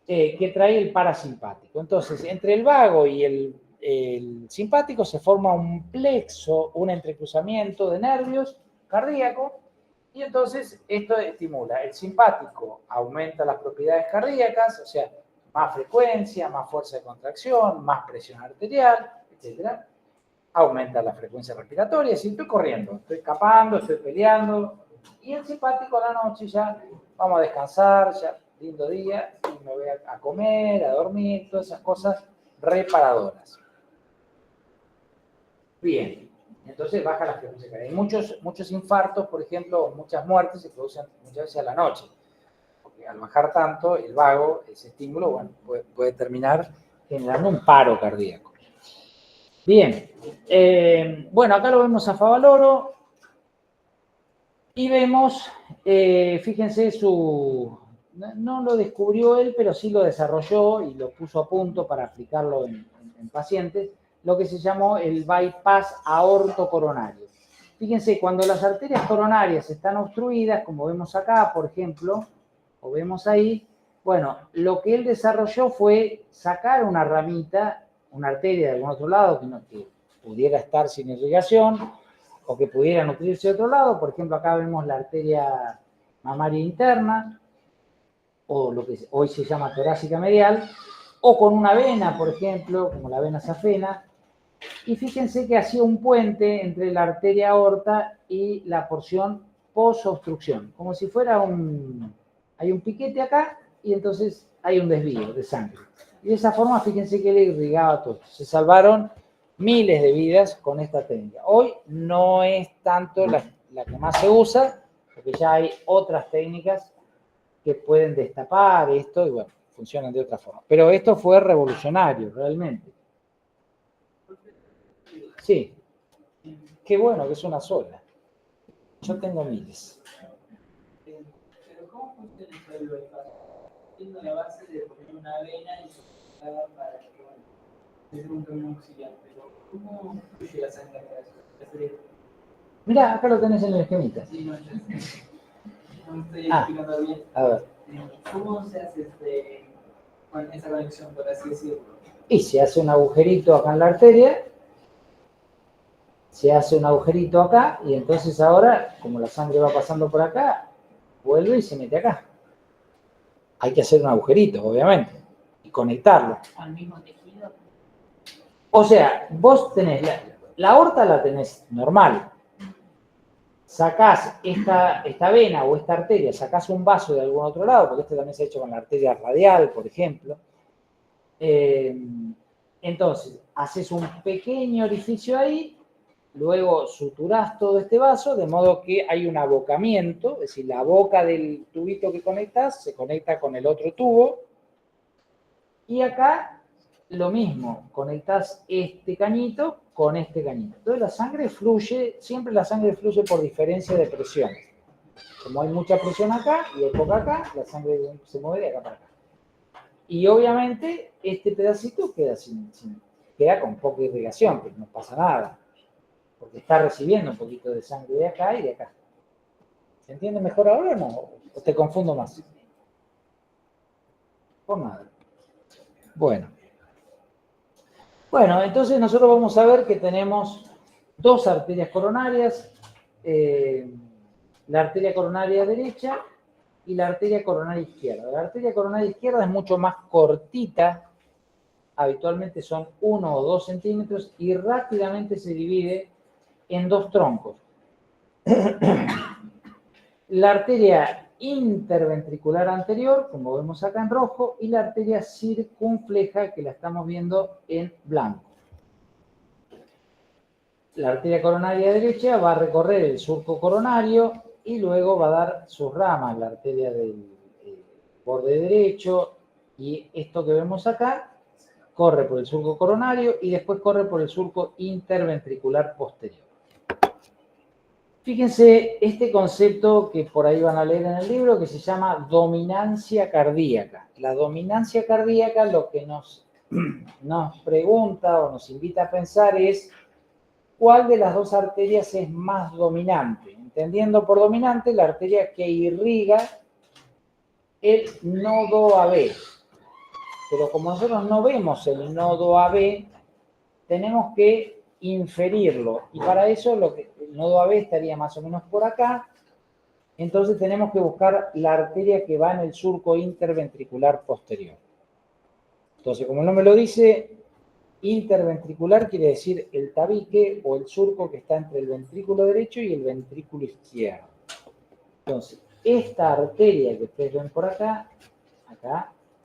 S1: que trae el parasimpático. Entonces, entre el vago y el simpático se forma un plexo, un entrecruzamiento de nervios cardíacos, y entonces esto estimula. El simpático aumenta las propiedades cardíacas, o sea, más frecuencia, más fuerza de contracción, más presión arterial, etc. Aumenta la frecuencia respiratoria. Si estoy corriendo, estoy escapando, estoy peleando, y el simpático a la noche ya vamos a descansar, ya lindo día, y me voy a comer, a dormir, todas esas cosas reparadoras. Bien, entonces baja la frecuencia cardíaca. Hay muchos infartos, por ejemplo, muchas muertes se producen muchas veces a la noche. Porque al bajar tanto, el vago, ese estímulo, bueno, puede terminar generando un paro cardíaco. Bien, bueno, acá lo vemos a Favaloro. Y vemos, fíjense, no lo descubrió él, pero sí lo desarrolló y lo puso a punto para aplicarlo en pacientes, lo que se llamó el bypass aortocoronario. Fíjense, cuando las arterias coronarias están obstruidas, como vemos acá, por ejemplo, o vemos ahí, bueno, lo que él desarrolló fue sacar una ramita, una arteria de algún otro lado que pudiera estar sin irrigación o que pudiera nutrirse de otro lado. Por ejemplo, acá vemos la arteria mamaria interna, o lo que hoy se llama torácica medial, o con una vena, por ejemplo, como la vena safena. Y fíjense que hacía un puente entre la arteria aorta y la porción posobstrucción, como si fuera hay un piquete acá y entonces hay un desvío de sangre. Y de esa forma, fíjense que le irrigaba todo. Se salvaron miles de vidas con esta técnica. Hoy no es tanto la que más se usa, porque ya hay otras técnicas que pueden destapar esto y bueno, funcionan de otra forma. Pero esto fue revolucionario, realmente. Sí, qué bueno que es una sola. Yo tengo miles.
S6: Pero ¿cómo funciona eso del bypass? Entiendo la base de poner una vena y soportar para que sea un camino auxiliar, pero ¿cómo fluye la sangre hacia eso?
S1: Mirá, acá lo tenés en el esquemita.
S6: Sí, no, yo no me estoy explicando bien.
S1: A ver.
S6: ¿Cómo se hace con esa conexión, por así decirlo?
S1: Y se hace un agujerito acá en la arteria, se hace un agujerito acá, y entonces ahora, como la sangre va pasando por acá, vuelve y se mete acá. Hay que hacer un agujerito, obviamente, y conectarlo.
S3: ¿Al mismo tejido?
S1: O sea, vos tenés, la aorta la tenés normal. Sacás esta vena o esta arteria, sacás un vaso de algún otro lado, porque este también se ha hecho con la arteria radial, por ejemplo. Entonces, haces un pequeño orificio ahí, luego suturás todo este vaso, de modo que hay un abocamiento, es decir, la boca del tubito que conectas se conecta con el otro tubo, y acá lo mismo, conectás este cañito con este cañito. Entonces la sangre fluye, siempre la sangre fluye por diferencia de presión. Como hay mucha presión acá y hay poca acá, la sangre se mueve de acá para acá. Y obviamente este pedacito queda con poca irrigación, pero no pasa nada, porque está recibiendo un poquito de sangre de acá y de acá. ¿Se entiende mejor ahora o no? ¿O te confundo más? Por nada. Bueno, entonces nosotros vamos a ver que tenemos dos arterias coronarias, la arteria coronaria derecha y la arteria coronaria izquierda. La arteria coronaria izquierda es mucho más cortita, habitualmente son 1 o 2 centímetros y rápidamente se divide en dos troncos. La arteria interventricular anterior, como vemos acá en rojo, y la arteria circunfleja, que la estamos viendo en blanco. La arteria coronaria derecha va a recorrer el surco coronario y luego va a dar sus ramas, la arteria del borde derecho, y esto que vemos acá corre por el surco coronario y después corre por el surco interventricular posterior. Fíjense este concepto que por ahí van a leer en el libro, que se llama dominancia cardíaca. La dominancia cardíaca lo que nos pregunta o nos invita a pensar es cuál de las dos arterias es más dominante. Entendiendo por dominante la arteria que irriga el nodo AB. Pero como nosotros no vemos el nodo AB, tenemos que inferirlo. Y para eso el nodo AB estaría más o menos por acá. Entonces tenemos que buscar la arteria que va en el surco interventricular posterior. Entonces, como el nombre lo dice, interventricular quiere decir el tabique o el surco que está entre el ventrículo derecho y el ventrículo izquierdo. Entonces, esta arteria que ustedes ven por acá,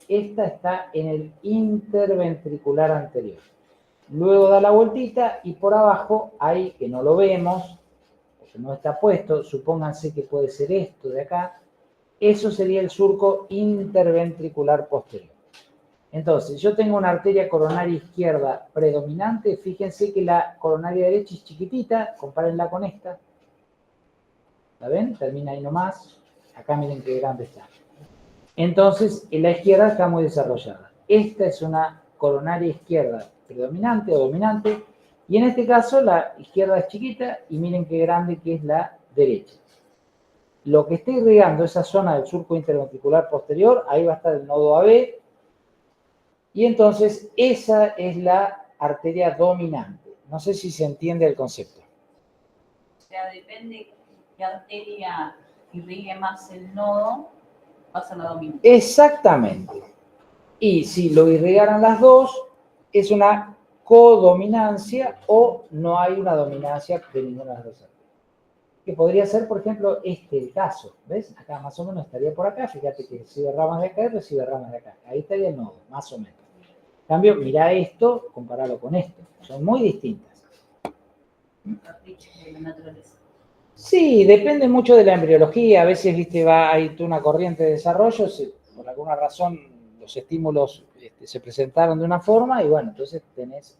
S1: esta está en el interventricular anterior. Luego da la vueltita y por abajo, ahí que no lo vemos, porque no está puesto, supónganse que puede ser esto de acá, eso sería el surco interventricular posterior. Entonces, yo tengo una arteria coronaria izquierda predominante, fíjense que la coronaria derecha es chiquitita, compárenla con esta. ¿La ven? Termina ahí nomás. Acá miren qué grande está. Entonces, en la izquierda está muy desarrollada. Esta es una coronaria izquierda predominante o dominante. Y en este caso, la izquierda es chiquita y miren qué grande que es la derecha. Lo que está irrigando esa zona del surco interventricular posterior, ahí va a estar el nodo AB. Y entonces, esa es la arteria dominante. No sé si se entiende el concepto.
S3: O sea, depende qué arteria irrigue más el nodo, va a ser la dominante.
S1: Exactamente. Y si lo irrigaran las dos, es una codominancia o no hay una dominancia de ninguna de las dos arterias. Que podría ser, por ejemplo, el caso. ¿Ves? Acá más o menos estaría por acá. Fíjate que recibe ramas de acá y recibe ramas de acá. Ahí estaría el nodo, más o menos. En cambio, mira esto, compararlo con esto. Son muy distintas.
S3: Caprichos de la naturaleza.
S1: Sí, depende mucho de la embriología. A veces, viste, hay una corriente de desarrollo. Por alguna razón, los estímulos se presentaron de una forma y bueno, entonces tenés...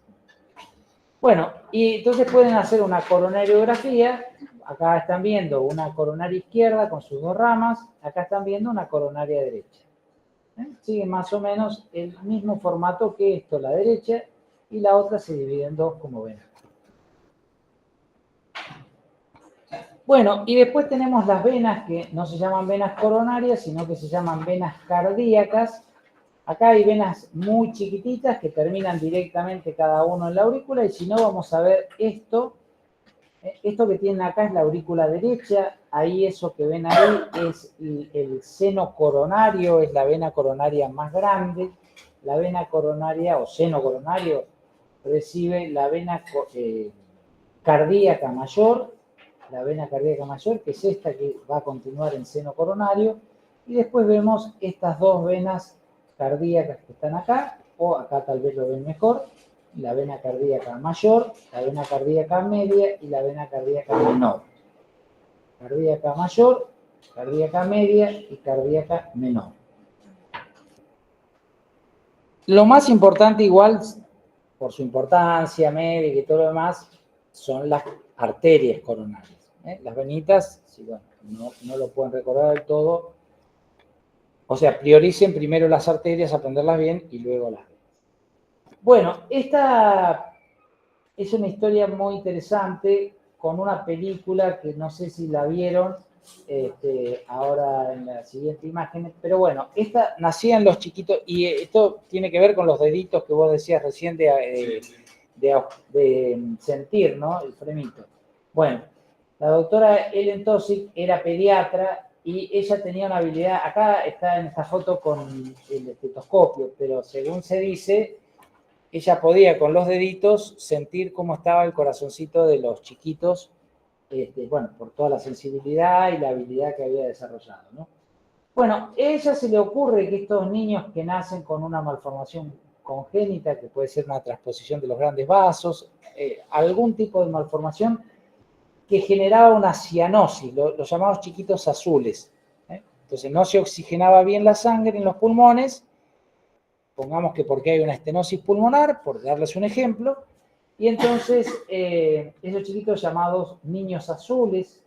S1: Bueno, y entonces pueden hacer una coronariografía. Acá están viendo una coronaria izquierda con sus dos ramas. Acá están viendo una coronaria derecha. Sigue más o menos el mismo formato que esto, la derecha, y la otra se divide en dos, como ven. Bueno, y después tenemos las venas que no se llaman venas coronarias, sino que se llaman venas cardíacas. Acá hay venas muy chiquititas que terminan directamente cada uno en la aurícula, y si no, vamos a ver esto. Esto que tienen acá es la aurícula derecha, ahí eso que ven ahí es el seno coronario, es la vena coronaria más grande. La vena coronaria o seno coronario recibe la vena cardíaca mayor, la vena cardíaca mayor, que es esta que va a continuar en seno coronario, y después vemos estas dos venas cardíacas que están acá, o acá tal vez lo ven mejor, la vena cardíaca mayor, la vena cardíaca media y la vena cardíaca menor. Cardíaca mayor, cardíaca media y cardíaca menor. Lo más importante igual, por su importancia médica y todo lo demás, son las arterias coronarias. Las venitas, si bueno, no lo pueden recordar del todo. O sea, prioricen primero las arterias, aprenderlas bien y luego las venas. Bueno, esta es una historia muy interesante con una película que no sé si la vieron ahora en la siguiente imagen, pero bueno, esta nacían los chiquitos y esto tiene que ver con los deditos que vos decías recién de sentir, ¿no? El fremito. Bueno, la doctora Ellen Tosic era pediatra y ella tenía una habilidad, acá está en esta foto con el estetoscopio, pero según se dice, ella podía con los deditos sentir cómo estaba el corazoncito de los chiquitos, bueno, por toda la sensibilidad y la habilidad que había desarrollado, ¿no? Bueno, a ella se le ocurre que estos niños que nacen con una malformación congénita, que puede ser una transposición de los grandes vasos, algún tipo de malformación que generaba una cianosis, los llamados chiquitos azules. Entonces no se oxigenaba bien la sangre en los pulmones, pongamos que porque hay una estenosis pulmonar, por darles un ejemplo, y entonces esos chiquitos llamados niños azules,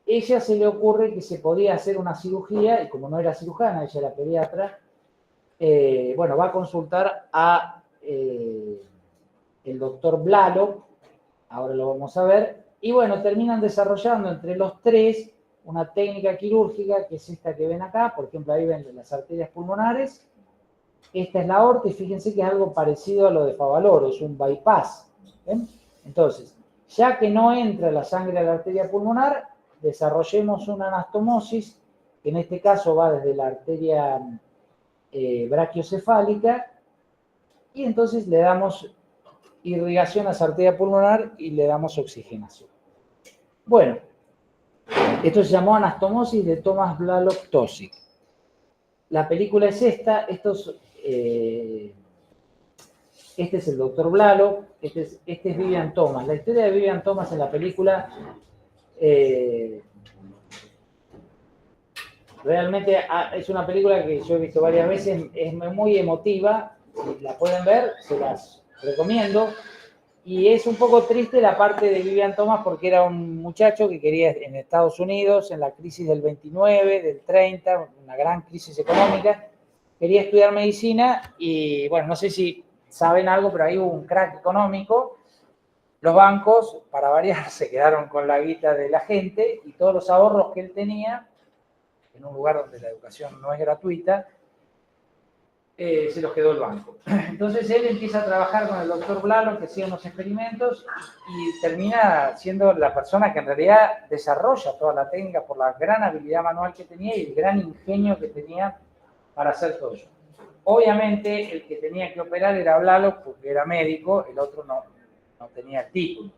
S1: ella se le ocurre que se podía hacer una cirugía, y como no era cirujana, ella era pediatra, bueno, va a consultar a el doctor Blalo, ahora lo vamos a ver, y bueno, terminan desarrollando entre los tres una técnica quirúrgica, que es esta que ven acá, por ejemplo, ahí ven las arterias pulmonares, esta es la aorta, y fíjense que es algo parecido a lo de Favaloro, es un bypass. ¿Ven? Entonces, ya que no entra la sangre a la arteria pulmonar, desarrollemos una anastomosis, que en este caso va desde la arteria brachiocefálica, y entonces le damos irrigación a esa arteria pulmonar y le damos oxigenación. Bueno, esto se llamó anastomosis de Thomas Blalock-Tosic. La película es esta, este es el doctor Blalock, este es Vivian Thomas. La historia de Vivian Thomas en la película realmente es una película que yo he visto varias veces, es muy emotiva, si la pueden ver, se las recomiendo. Y es un poco triste la parte de Vivian Thomas porque era un muchacho que quería en Estados Unidos, en la crisis del 29, del 30, una gran crisis económica, quería estudiar medicina y, bueno, no sé si saben algo, pero ahí hubo un crack económico. Los bancos, para variar, se quedaron con la guita de la gente y todos los ahorros que él tenía, en un lugar donde la educación no es gratuita, se los quedó el banco. Entonces él empieza a trabajar con el doctor Blalock, que hacía unos experimentos, y termina siendo la persona que en realidad desarrolla toda la técnica por la gran habilidad manual que tenía y el gran ingenio que tenía para hacer todo eso. Obviamente el que tenía que operar era Blalock porque era médico, el otro no tenía el título.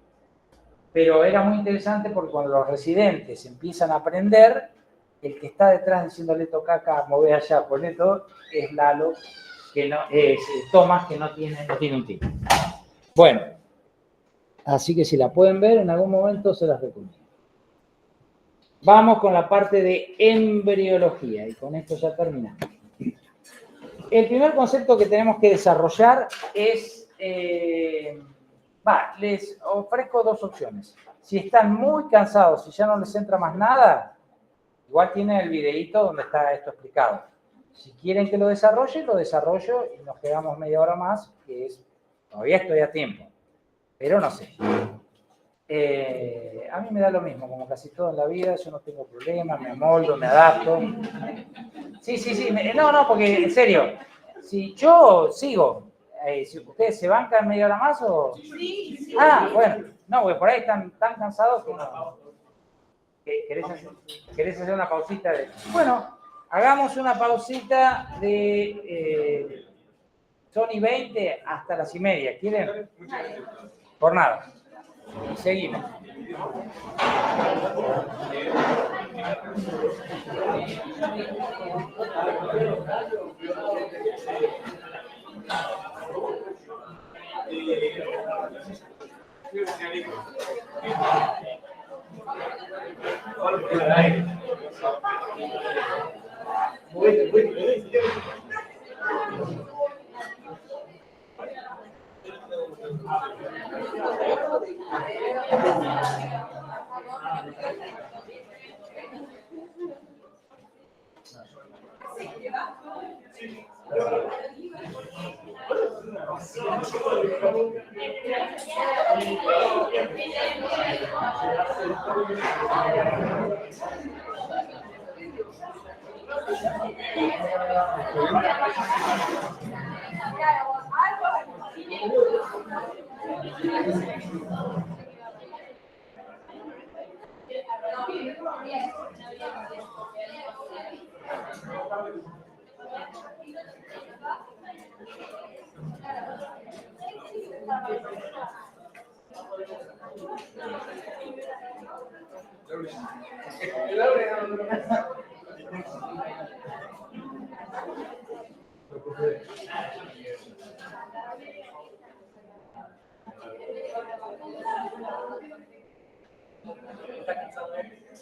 S1: Pero era muy interesante porque cuando los residentes empiezan a aprender, el que está detrás diciéndole toca acá, move allá, pone todo, es Lalo, que no, es Thomas, que no tiene un título. Bueno, así que si la pueden ver, en algún momento se las recomiendo. Vamos con la parte de embriología, y con esto ya terminamos. El primer concepto que tenemos que desarrollar es, les ofrezco dos opciones. Si están muy cansados y ya no les entra más nada, igual tienen el videíto donde está esto explicado. Si quieren que lo desarrollo y nos quedamos media hora más, que es, todavía estoy a tiempo, pero no sé. A mí me da lo mismo, como casi todo en la vida, yo no tengo problemas, me amoldo, me adapto. Sí, no, porque en serio, si yo sigo, si ustedes se bancan media hora más o...
S3: Sí.
S1: Ah, bueno, no, porque por ahí están tan cansados que no... ¿Querés hacer una pausita? Bueno, hagamos una pausita de Sony 20 hasta las 1:30. ¿Quieren? Por nada. Seguimos.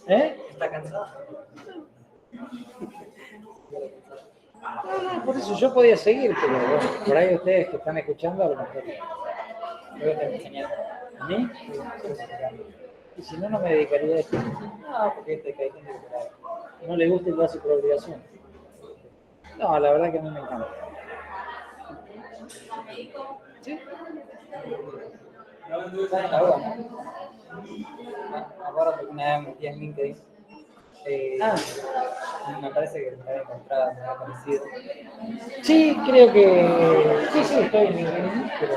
S6: ¿Está cansado?
S1: No, por eso yo podía seguir, pero bueno, por ahí ustedes que están escuchando a lo mejor. ¿A mí? Y si no, no me dedicaría a esto. No, porque hay gente que no le gusta y lo hace por obligación. No, la verdad que a mí me encanta. ¿Sí?
S6: Ahora porque una vez metí en LinkedIn. Me parece que me había encontrado, me había parecido.
S1: Sí, creo que... Sí, estoy en LinkedIn, pero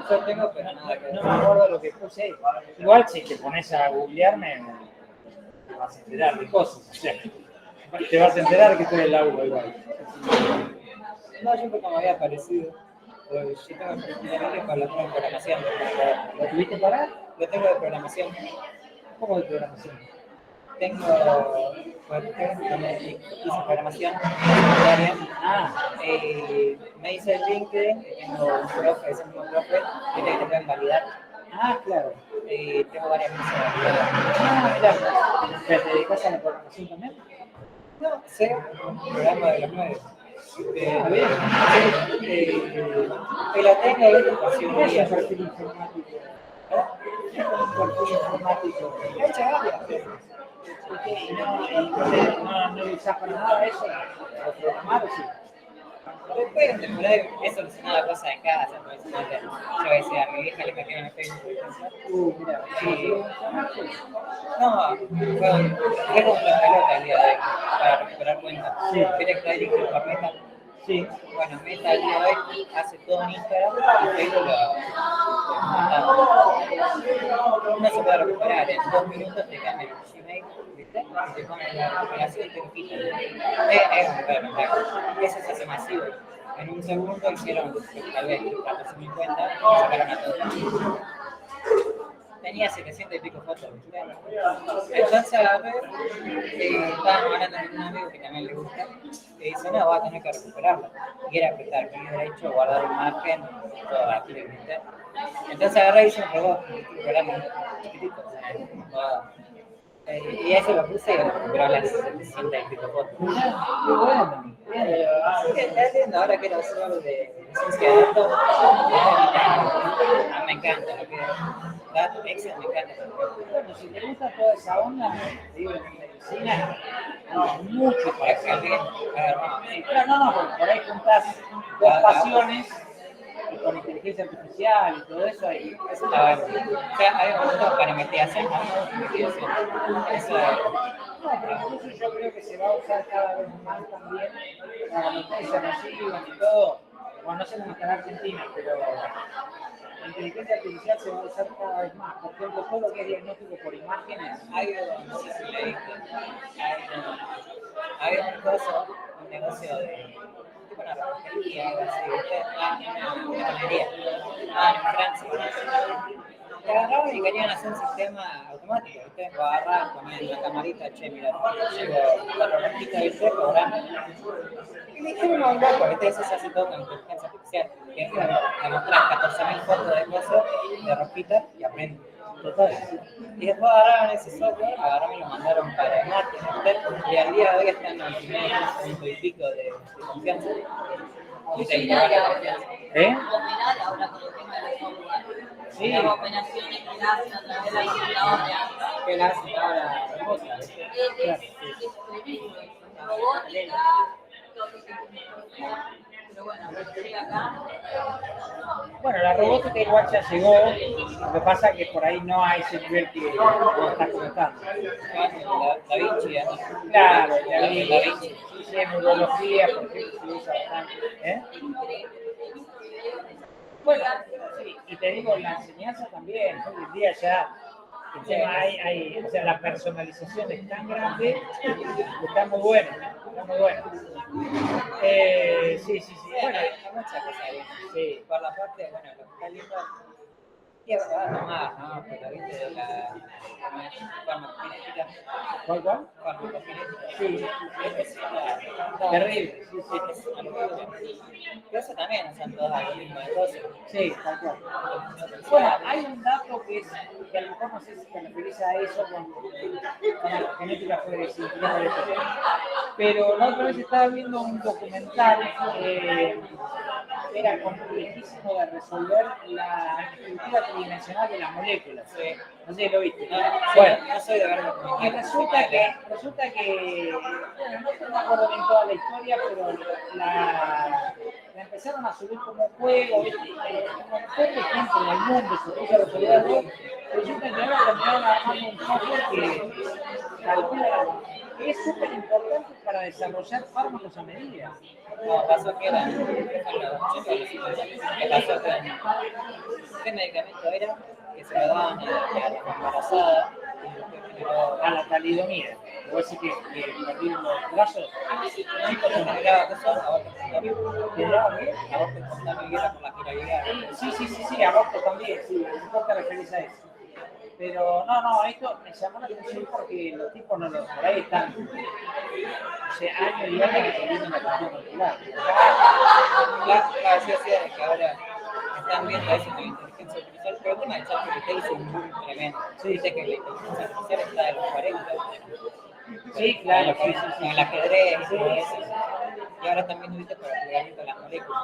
S6: Yo tengo, pero nada que
S1: no me acuerdo lo que puse. Igual si te pones a googlearme, te vas a enterar de cosas. O sea, te vas a enterar que estoy en el aula igual.
S6: No, yo porque me había parecido. Pues yo tengo específicamente para la programación.
S1: ¿Lo tuviste para?
S6: Lo tengo de programación.
S1: ¿Cómo de programación?
S6: Tengo, pues, hice programación secundaria. Me hice el LinkedIn, tengo un profe, ese mismo profe, que te pueden validar.
S1: Ah, claro.
S6: Tengo varias cosas validadas.
S1: Ah, claro. ¿Te dedicas a la programación también?
S6: No, sé, un programa de los 9.
S1: Ah, bien.
S6: Y la tengo, ¿viste? Por si un
S1: ¿Qué es
S6: día.
S1: un perfil informático? perfil informático.
S6: He hecho varias veces.
S1: Y no lo usás para nada eso, o programar o sí.
S6: Depende, por ahí he solucionado cosas en casa, por eso yo decía, a mi vieja le metieron en Facebook.
S1: Mira,
S6: Sí. No, fue con la pelota el día de hoy, para recuperar cuentas.
S1: Sí.
S6: Quería que dije por Meta.
S1: sí.
S6: Bueno, Meta el día de hoy hace todo en Instagram y Facebook no se puede recuperar. En 2 minutos te cambian el Gmail, ¿viste? Y te ponen la recuperación y te lo quitan. Es un perro, eso se hace masivo. En un segundo hicieron tal vez 14.000 cuentas y sacaron a todos. Tenía 700 y pico fotos, ¿viste? Entonces agarré, estábamos hablando con un amigo que también le gusta, y dice, no, va a tener que recuperarlo. Y era apretar clic derecho, guardar imagen, todo aquí, ¿viste? Entonces agarré y hice un robot, un programa chiquitito, y eso lo puse y recuperó las 700 y pico fotos.
S1: Qué bueno.
S6: Así que está lindo, ahora quiero hacer algo de ciencia de datos. Me encanta lo que es datos, Excel, me encanta.
S1: Bueno, si te gusta toda esa onda, digo, en medicina, no, mucho para hacer. Claro, no, porque por ahí juntás dos pasiones y con inteligencia artificial y todo eso, ahí
S6: Eso está bueno. O sea, hay un punto para investigación, investigación. Eso es.
S1: no, pero incluso yo creo que se va a usar cada vez más también para los test se reciban y todo. Bueno, no sé cómo está en Argentina, pero la inteligencia artificial se va a usar cada vez más. Por ejemplo, todo lo que es diagnóstico por imágenes.
S6: Hay no sé si leíste, hay un negocio de tipo una repostería, algo así, ¿viste? Una panadería. En Francia. Te agarraban y querían hacer un sistema automático, ¿viste? Lo agarraban, ponían una camarita, che, mira, llevo 4 rosquitas, ¿viste? Cobrando. Y me dijeron un loco, ¿viste? Eso se hace todo con inteligencia artificial. Que es que mostrar 14.000 fotos de cosas, de rosquitas, y aprenden. Total. Y después agarraron ese software, agarraron y lo mandaron para el marketing, ¿viste? Y al día de hoy están en el primer punto y pico de confianza. Y se lleva la confianza.
S3: Operar ahora con el tema de la software.
S1: Sí.
S3: Las operaciones que hacen a través de la computadora.
S6: Que la hacen ahora hermosa, ¿viste?
S3: Es tremendo. Robótica, todo lo que pero bueno, llega acá.
S1: Bueno, la robótica igual ya llegó, lo que pasa es que por ahí no a ese nivel que vos estás comentando.
S6: Da Vinci, ¿no?
S1: Claro,
S6: Da Vinci.
S1: sí, neurología, por ejemplo, se usa bastante. ¿Eh? Bueno, sí, y te digo, la enseñanza también, hoy en día ya el tema hay, o sea, la personalización es tan grande que está muy bueno, está muy bueno. Sí.
S6: Bueno, hay muchas cosas ahí.
S1: Sí.
S6: Por la parte, bueno, lo que está lindo, y es verdad, nomás, ¿no? Pero viste de la farmacogenética.
S1: ¿Cuál?
S6: Farmacogenética.
S1: Sí.
S6: Terrible. Sí. Pero eso también usan todos algoritmos de cosas.
S1: Sí, tal cual. Bueno, hay un dato que es, que a lo mejor no sé si te referís a eso con la genética fue simplificada de esto. Pero la otra vez estaba viendo un documental era complejísimo de resolver la estructura tridimensional de las moléculas. No sé si lo viste. Bueno,
S6: no soy de verlo.
S1: y resulta que, bueno, no estoy de acuerdo en toda la historia, pero la empezaron a subir como juego, ¿viste? Como poco tiempo en el mundo se puso a resolverlo, resulta que ahora terminaron armando un software que calcula, que es súper importante para desarrollar fármacos a medida.
S6: No, pasó que era, ¿qué pasó ¿qué medicamento era? Que se lo daban a la embarazada
S1: A la talidomida. ¿Vos decís que perdieron los brazos?
S6: chicos se generaba cosas, aborto espontáneo.
S1: ¿Generaba qué?
S6: Aborto espontáneo y era por la piralidad.
S1: Sí, aborto también, sí, mejor te referís a eso. Pero no, esto me llamó la atención porque los tipos no por ahí están, o sea, años y años resolviendo una cuestión particular.
S6: La sociedad es que ahora están viendo eso con la inteligencia artificial, pero el tema del ChatGPT hizo un boom tremendo. Sí, dice que la inteligencia artificial está de los 40.
S1: Sí, claro, sí.
S6: Con el ajedrez y todo eso. Y ahora también lo viste para el tratamiento de las moléculas.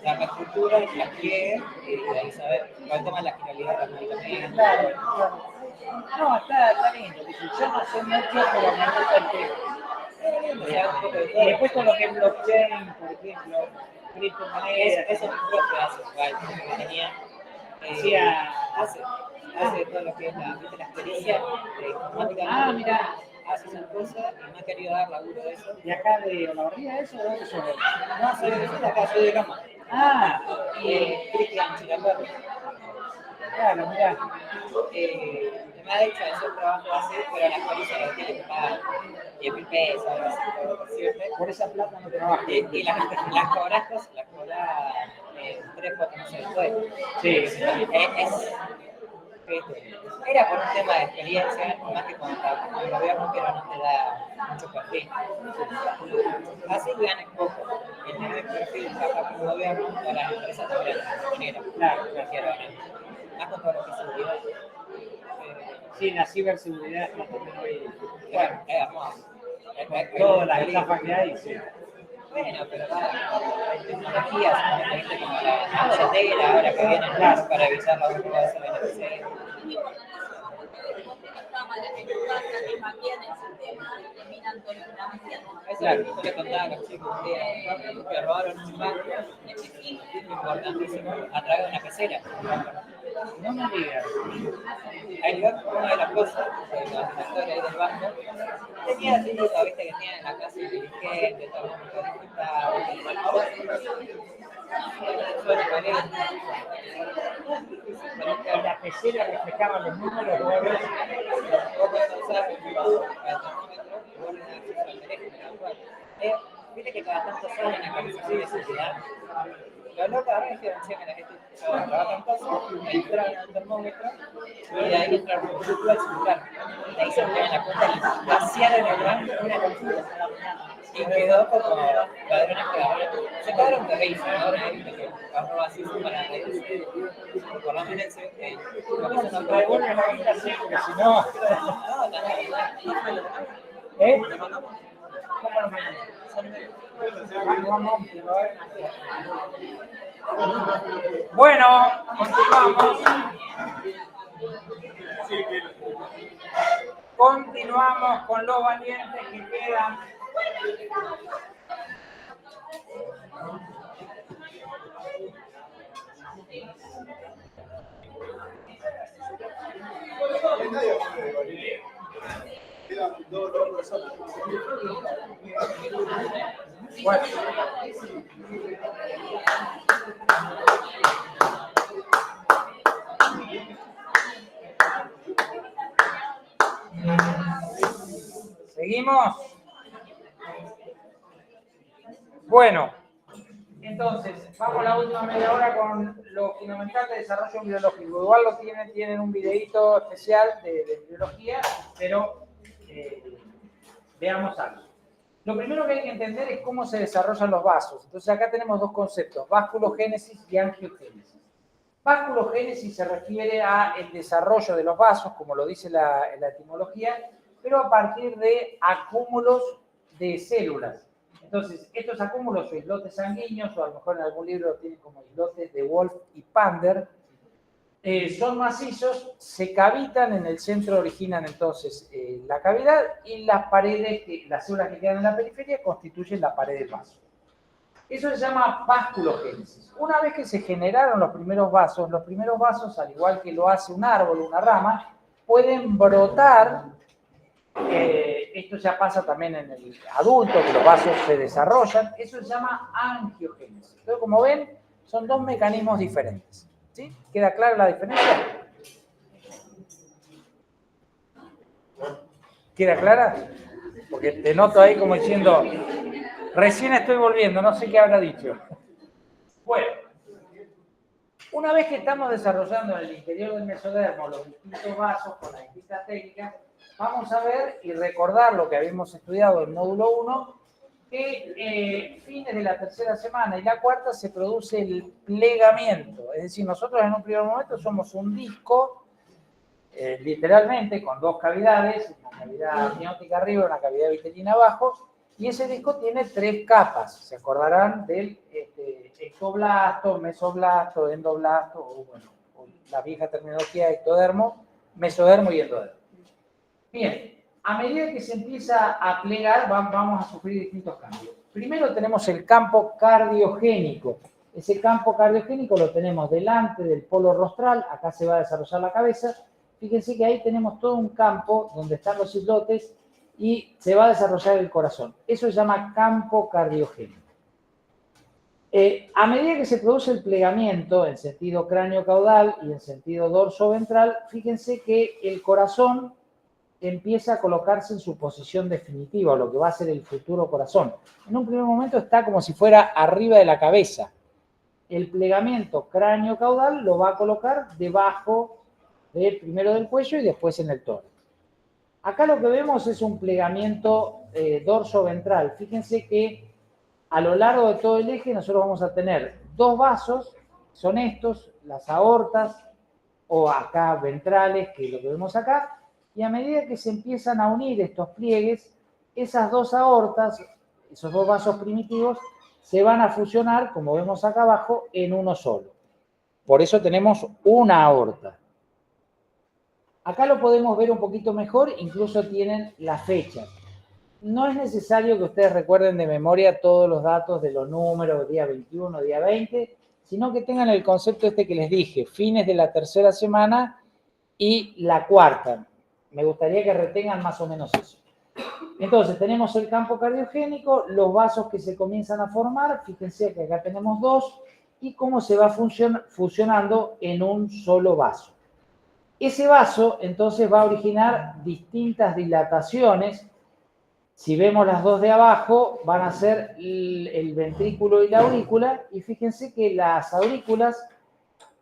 S6: dar la estructura, el pliegue, y de ahí saber cuál toma la finalidad de la medicamento.
S1: Claro, claro. No, está lindo. Yo no sé mucho, pero me gusta el tema.
S6: O sea, un poco de
S1: Y
S6: todo.
S1: después con lo que es blockchain, por ejemplo, criptomonedas.
S6: Eso es propio hace igual, porque tenía,
S1: Hacía-
S6: hace todo lo que es la experiencia de informática.
S1: Ah, mira.
S6: Hace esas cosas y me ha querido dar laburo de eso.
S1: ¿De acá de Olavarría eso o de dónde sos?
S6: No, soy de acá, soy de Gama.
S1: Ah,
S6: Cristian Chiraperro.
S1: claro, mira.
S6: Me ha dicho eso, trabajo así, pero la policía lo tiene que pagar 10.000 pesos, algo así, por decirte.
S1: Por esa plata no trabajo.
S6: Y las cobras 3-4 meses después.
S1: Sí.
S6: Era por un tema de experiencia, más que cuando trabajamos con el gobierno, pero no te da mucho perfil. Así ganas poco. El tener perfil de trabajar con el gobierno para las empresas también de manera.
S1: Claro,
S6: Quiero ganar. Más con todo lo que es seguridad.
S1: Sí, la ciberseguridad está también hoy.
S6: Bueno, es hermoso.
S1: Todas las estafas que hay, sí.
S6: Bueno, pero hay tecnologías, como la chatera ahora que vienen más para evitar la burbuja de esa beneficia. Eso es lo que yo le contaba a los chicos un día, que robaron un banco importantísimo a través de una pecera.
S1: No me digas.
S6: Ahí va una de las cosas, de los actores del banco, tenía título, viste que tenía en la clase inteligente, todo el mundo
S1: Y la pecera reflejaba los números luego.
S6: Viste que cada tanto salen actualizaciones de seguridad. Lo loco ahora es que decían que la gente trabajan cosas, entraron al termómetro y de ahí entraron por YouTube al celular. De ahí se ponían la cuenta y vaciaron el banco una locura. Y quedó como ladrones que ahora se quedaron de risa, ¿no? Viste que agarró así para reírse. Por lo menos lo que se nos
S1: Revuelve la vida, sí, porque si no. ¿Eh? ¿Cómo lo mandan? Bueno, continuamos. Continuamos con los valientes que quedan. Bueno. ¿Seguimos? Bueno, entonces, vamos la última media hora con lo fundamental de desarrollo biológico. Igual lo tienen un videíto especial de biología, pero veamos algo. Lo primero que hay que entender es cómo se desarrollan los vasos. Entonces acá tenemos dos conceptos, vasculogénesis y angiogénesis. Vasculogénesis se refiere al desarrollo de los vasos, como lo dice la etimología, pero a partir de acúmulos de células. Entonces, estos acúmulos o islotes sanguíneos, o a lo mejor en algún libro tienen como islotes de Wolf y Pander, son macizos, se cavitan en el centro, originan entonces la cavidad y las paredes, las células que quedan en la periferia constituyen la pared del vaso. Eso se llama vasculogénesis. Una vez que se generaron los primeros vasos, al igual que lo hace un árbol, una rama, pueden brotar. Esto ya pasa también en el adulto, que los vasos se desarrollan. Eso se llama angiogénesis. Entonces, como ven, son dos mecanismos diferentes. ¿Sí? ¿Queda clara la diferencia? ¿Queda clara? Porque te noto ahí como diciendo, recién estoy volviendo, no sé qué habrá dicho. Bueno, una vez que estamos desarrollando en el interior del mesodermo los distintos vasos con las distintas técnicas, vamos a ver y recordar lo que habíamos estudiado en módulo 1, que fines de la tercera semana y la cuarta se produce el plegamiento. Es decir, nosotros en un primer momento somos un disco, literalmente, con dos cavidades, una cavidad amniótica arriba y una cavidad vitelina abajo, Y ese disco tiene 3 capas. Se acordarán del ectoblasto, mesoblasto, endoblasto, o bueno, la vieja terminología ectodermo, mesodermo y endodermo. Bien, a medida que se empieza a plegar, vamos a sufrir distintos cambios. Primero tenemos el campo cardiogénico. Ese campo cardiogénico lo tenemos delante del polo rostral, acá se va a desarrollar la cabeza. Fíjense que ahí tenemos todo un campo donde están los islotes y se va a desarrollar el corazón. Eso se llama campo cardiogénico. A medida que se produce el plegamiento en sentido cráneo-caudal y en sentido dorso-ventral, fíjense que el corazón empieza a colocarse en su posición definitiva, o lo que va a ser el futuro corazón. En un primer momento está como si fuera arriba de la cabeza. El plegamiento cráneo-caudal lo va a colocar debajo primero del cuello y después en el tórax. Acá lo que vemos es un plegamiento dorso-ventral. Fíjense que a lo largo de todo el eje nosotros vamos a tener 2 vasos, son estos, las aortas, o acá ventrales, que es lo que vemos acá, y a medida que se empiezan a unir estos pliegues, esas 2 aortas, esos 2 vasos primitivos, se van a fusionar, como vemos acá abajo, en uno solo. Por eso tenemos una aorta. Acá lo podemos ver un poquito mejor, incluso tienen las fechas. No es necesario que ustedes recuerden de memoria todos los datos de los números, día 21, día 20, sino que tengan el concepto este que les dije, fines de la 3ª semana y la 4ª. Me gustaría que retengan más o menos eso. Entonces, tenemos el campo cardiogénico, los vasos que se comienzan a formar, fíjense que acá tenemos 2, y cómo se va fusionando en un solo vaso. Ese vaso, entonces, va a originar distintas dilataciones. Si vemos las 2 de abajo, van a ser el ventrículo y la aurícula, y fíjense que las aurículas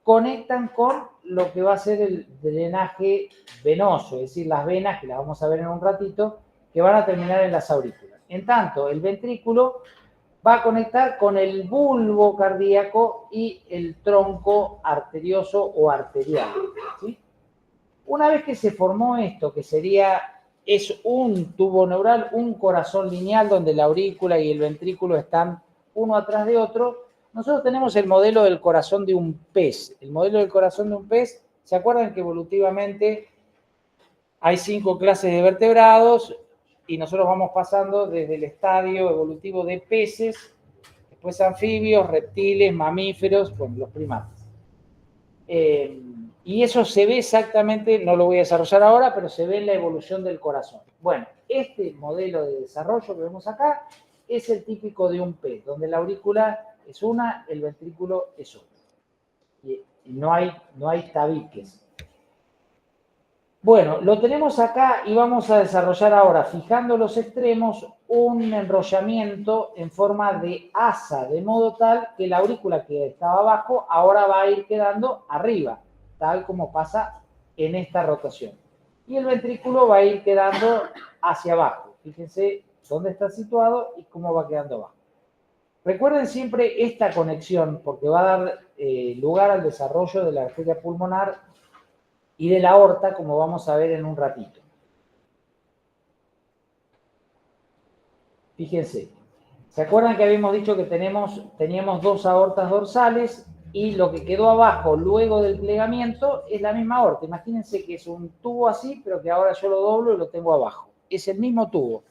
S1: conectan con lo que va a ser el drenaje venoso, es decir, las venas, que las vamos a ver en un ratito, que van a terminar en las aurículas. En tanto, el ventrículo va a conectar con el bulbo cardíaco y el tronco arterioso o arterial, ¿sí? Una vez que se formó esto, que es un tubo neural, un corazón lineal donde la aurícula y el ventrículo están uno atrás de otro, nosotros tenemos el modelo del corazón de un pez. El modelo del corazón de un pez, ¿se acuerdan que evolutivamente hay 5 clases de vertebrados y nosotros vamos pasando desde el estadio evolutivo de peces, después anfibios, reptiles, mamíferos, bueno, los primates? Y eso se ve exactamente, no lo voy a desarrollar ahora, pero se ve en la evolución del corazón. Bueno, este modelo de desarrollo que vemos acá es el típico de un pez, donde la aurícula es una, el ventrículo es otro. Y no hay tabiques. Bueno, lo tenemos acá y vamos a desarrollar ahora, fijando los extremos, un enrollamiento en forma de asa, de modo tal que la aurícula que estaba abajo ahora va a ir quedando arriba, tal como pasa en esta rotación. Y el ventrículo va a ir quedando hacia abajo. Fíjense dónde está situado y cómo va quedando abajo. Recuerden siempre esta conexión, porque va a dar lugar al desarrollo de la arteria pulmonar y de la aorta, como vamos a ver en un ratito. Fíjense, ¿se acuerdan que habíamos dicho que teníamos 2 aortas dorsales y lo que quedó abajo luego del plegamiento es la misma aorta? Imagínense que es un tubo así, pero que ahora yo lo doblo y lo tengo abajo. Es el mismo tubo,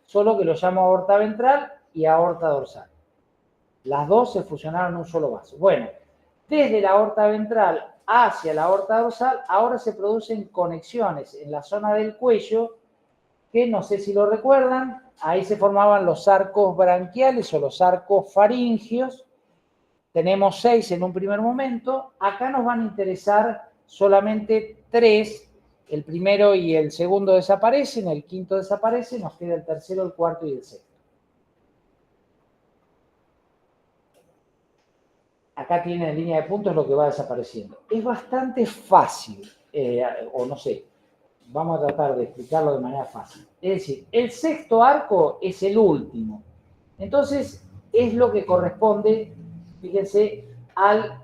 S1: solo que lo llamo aorta ventral y aorta dorsal. Las 2 se fusionaron en un solo vaso. Bueno, desde la aorta ventral hacia la aorta dorsal, ahora se producen conexiones en la zona del cuello, que no sé si lo recuerdan, ahí se formaban los arcos branquiales o los arcos faringios. Tenemos 6 en un primer momento. Acá nos van a interesar solamente 3. El primero y el segundo desaparecen, el quinto desaparece, nos queda el tercero, el cuarto y el sexto. Acá tienen en línea de puntos lo que va desapareciendo. Es bastante fácil, o no sé, vamos a tratar de explicarlo de manera fácil. Es decir, el sexto arco es el último. Entonces, es lo que corresponde, fíjense, al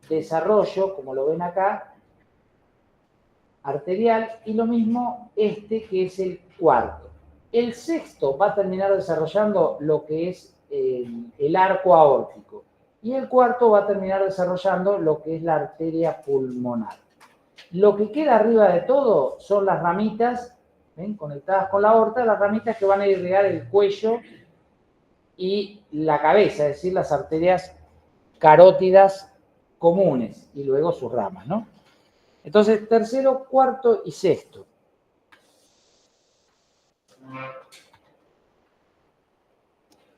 S1: desarrollo, como lo ven acá, arterial, y lo mismo este que es el cuarto. El sexto va a terminar desarrollando lo que es el arco aórtico. Y el cuarto va a terminar desarrollando lo que es la arteria pulmonar. Lo que queda arriba de todo son las ramitas, ¿ven? Conectadas con la aorta, las ramitas que van a irrigar el cuello y la cabeza, es decir, las arterias carótidas comunes y luego sus ramas, ¿no? Entonces, tercero, cuarto y sexto.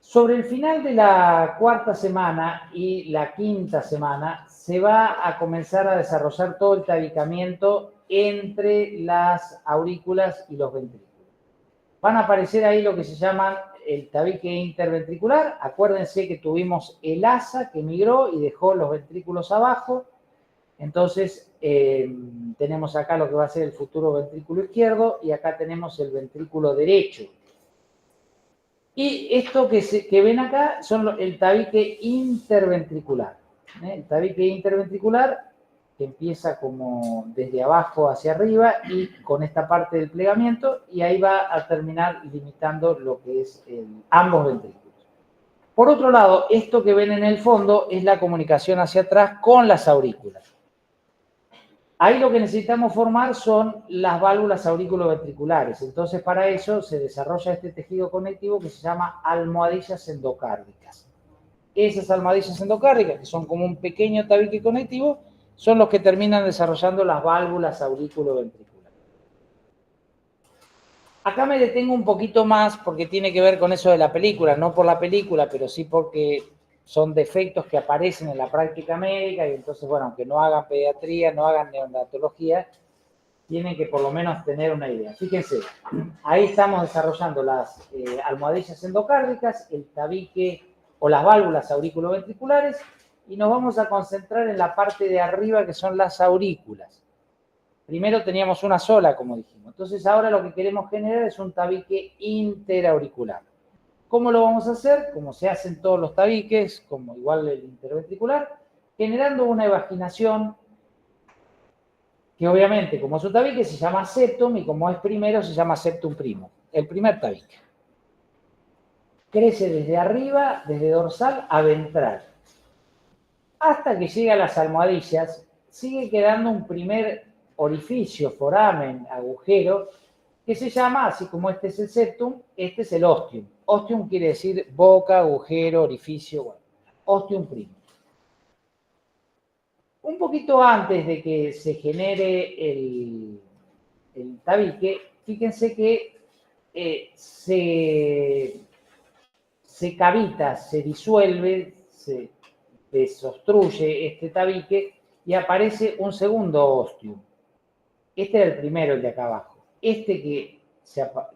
S1: Sobre el final de la cuarta semana y la quinta semana se va a comenzar a desarrollar todo el tabicamiento entre las aurículas y los ventrículos. Van a aparecer ahí lo que se llama el tabique interventricular. Acuérdense que tuvimos el asa que migró y dejó los ventrículos abajo. Entonces, tenemos acá lo que va a ser el futuro ventrículo izquierdo y acá tenemos el ventrículo derecho. Y esto que ven acá son el tabique interventricular. El tabique interventricular que empieza como desde abajo hacia arriba y con esta parte del plegamiento y ahí va a terminar limitando lo que es ambos ventrículos. Por otro lado, esto que ven en el fondo es la comunicación hacia atrás con las aurículas. Ahí lo que necesitamos formar son las válvulas auriculoventriculares. Entonces, para eso se desarrolla este tejido conectivo que se llama almohadillas endocárdicas. Esas almohadillas endocárdicas, que son como un pequeño tabique conectivo, son los que terminan desarrollando las válvulas auriculoventriculares. Acá me detengo un poquito más porque tiene que ver con eso de la película, no por la película, pero sí porque son defectos que aparecen en la práctica médica y entonces, bueno, aunque no hagan pediatría, no hagan neonatología, tienen que por lo menos tener una idea. Fíjense, ahí estamos desarrollando las almohadillas endocárdicas, el tabique o las válvulas auriculoventriculares y nos vamos a concentrar en la parte de arriba que son las aurículas. Primero teníamos una sola, como dijimos. Entonces ahora lo que queremos generar es un tabique interauricular. ¿Cómo lo vamos a hacer? Como se hacen todos los tabiques, como igual el interventricular, generando una evaginación que obviamente, como es un tabique, se llama septum y como es primero, se llama septum primo, el primer tabique. Crece desde arriba, desde dorsal a ventral. Hasta que llega a las almohadillas, sigue quedando un primer orificio, foramen, agujero, que se llama, así como este es el septum, este es el ostium. Ostium quiere decir boca, agujero, orificio, bueno, ostium primo. Un poquito antes de que se genere el tabique, fíjense que se cavita, se disuelve, se desobstruye este tabique y aparece un segundo ostium. Este era el primero, el de acá abajo. Este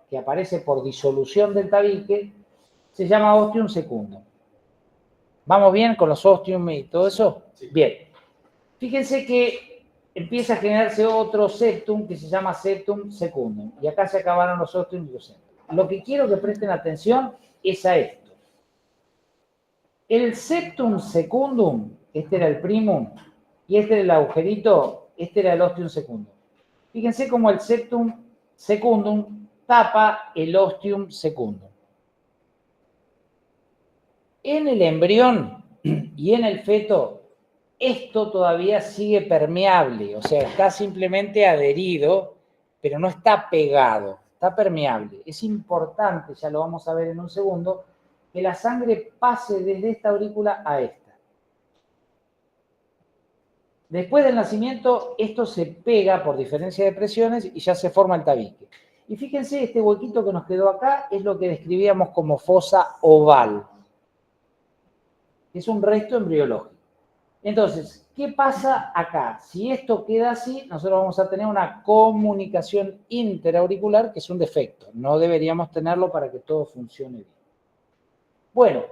S1: que aparece por disolución del tabique se llama ostium secundum. ¿Vamos bien con los ostium y todo eso?
S2: Sí.
S1: Bien. Fíjense que empieza a generarse otro septum que se llama septum secundum. Y acá se acabaron los ostium y los septum. Lo que quiero que presten atención es a esto. El septum secundum, este era el primum, y este era el agujerito, este era el ostium secundum. Fíjense cómo el septum secundum tapa el ostium secundum. En el embrión y en el feto, esto todavía sigue permeable, o sea, está simplemente adherido, pero no está pegado, está permeable. Es importante, ya lo vamos a ver en un segundo, que la sangre pase desde esta aurícula a esta. Después del nacimiento, esto se pega por diferencia de presiones y ya se forma el tabique. Y fíjense, este huequito que nos quedó acá es lo que describíamos como fosa oval. Es un resto embriológico. Entonces, ¿qué pasa acá? Si esto queda así, nosotros vamos a tener una comunicación interauricular que es un defecto. No deberíamos tenerlo para que todo funcione bien. Bueno,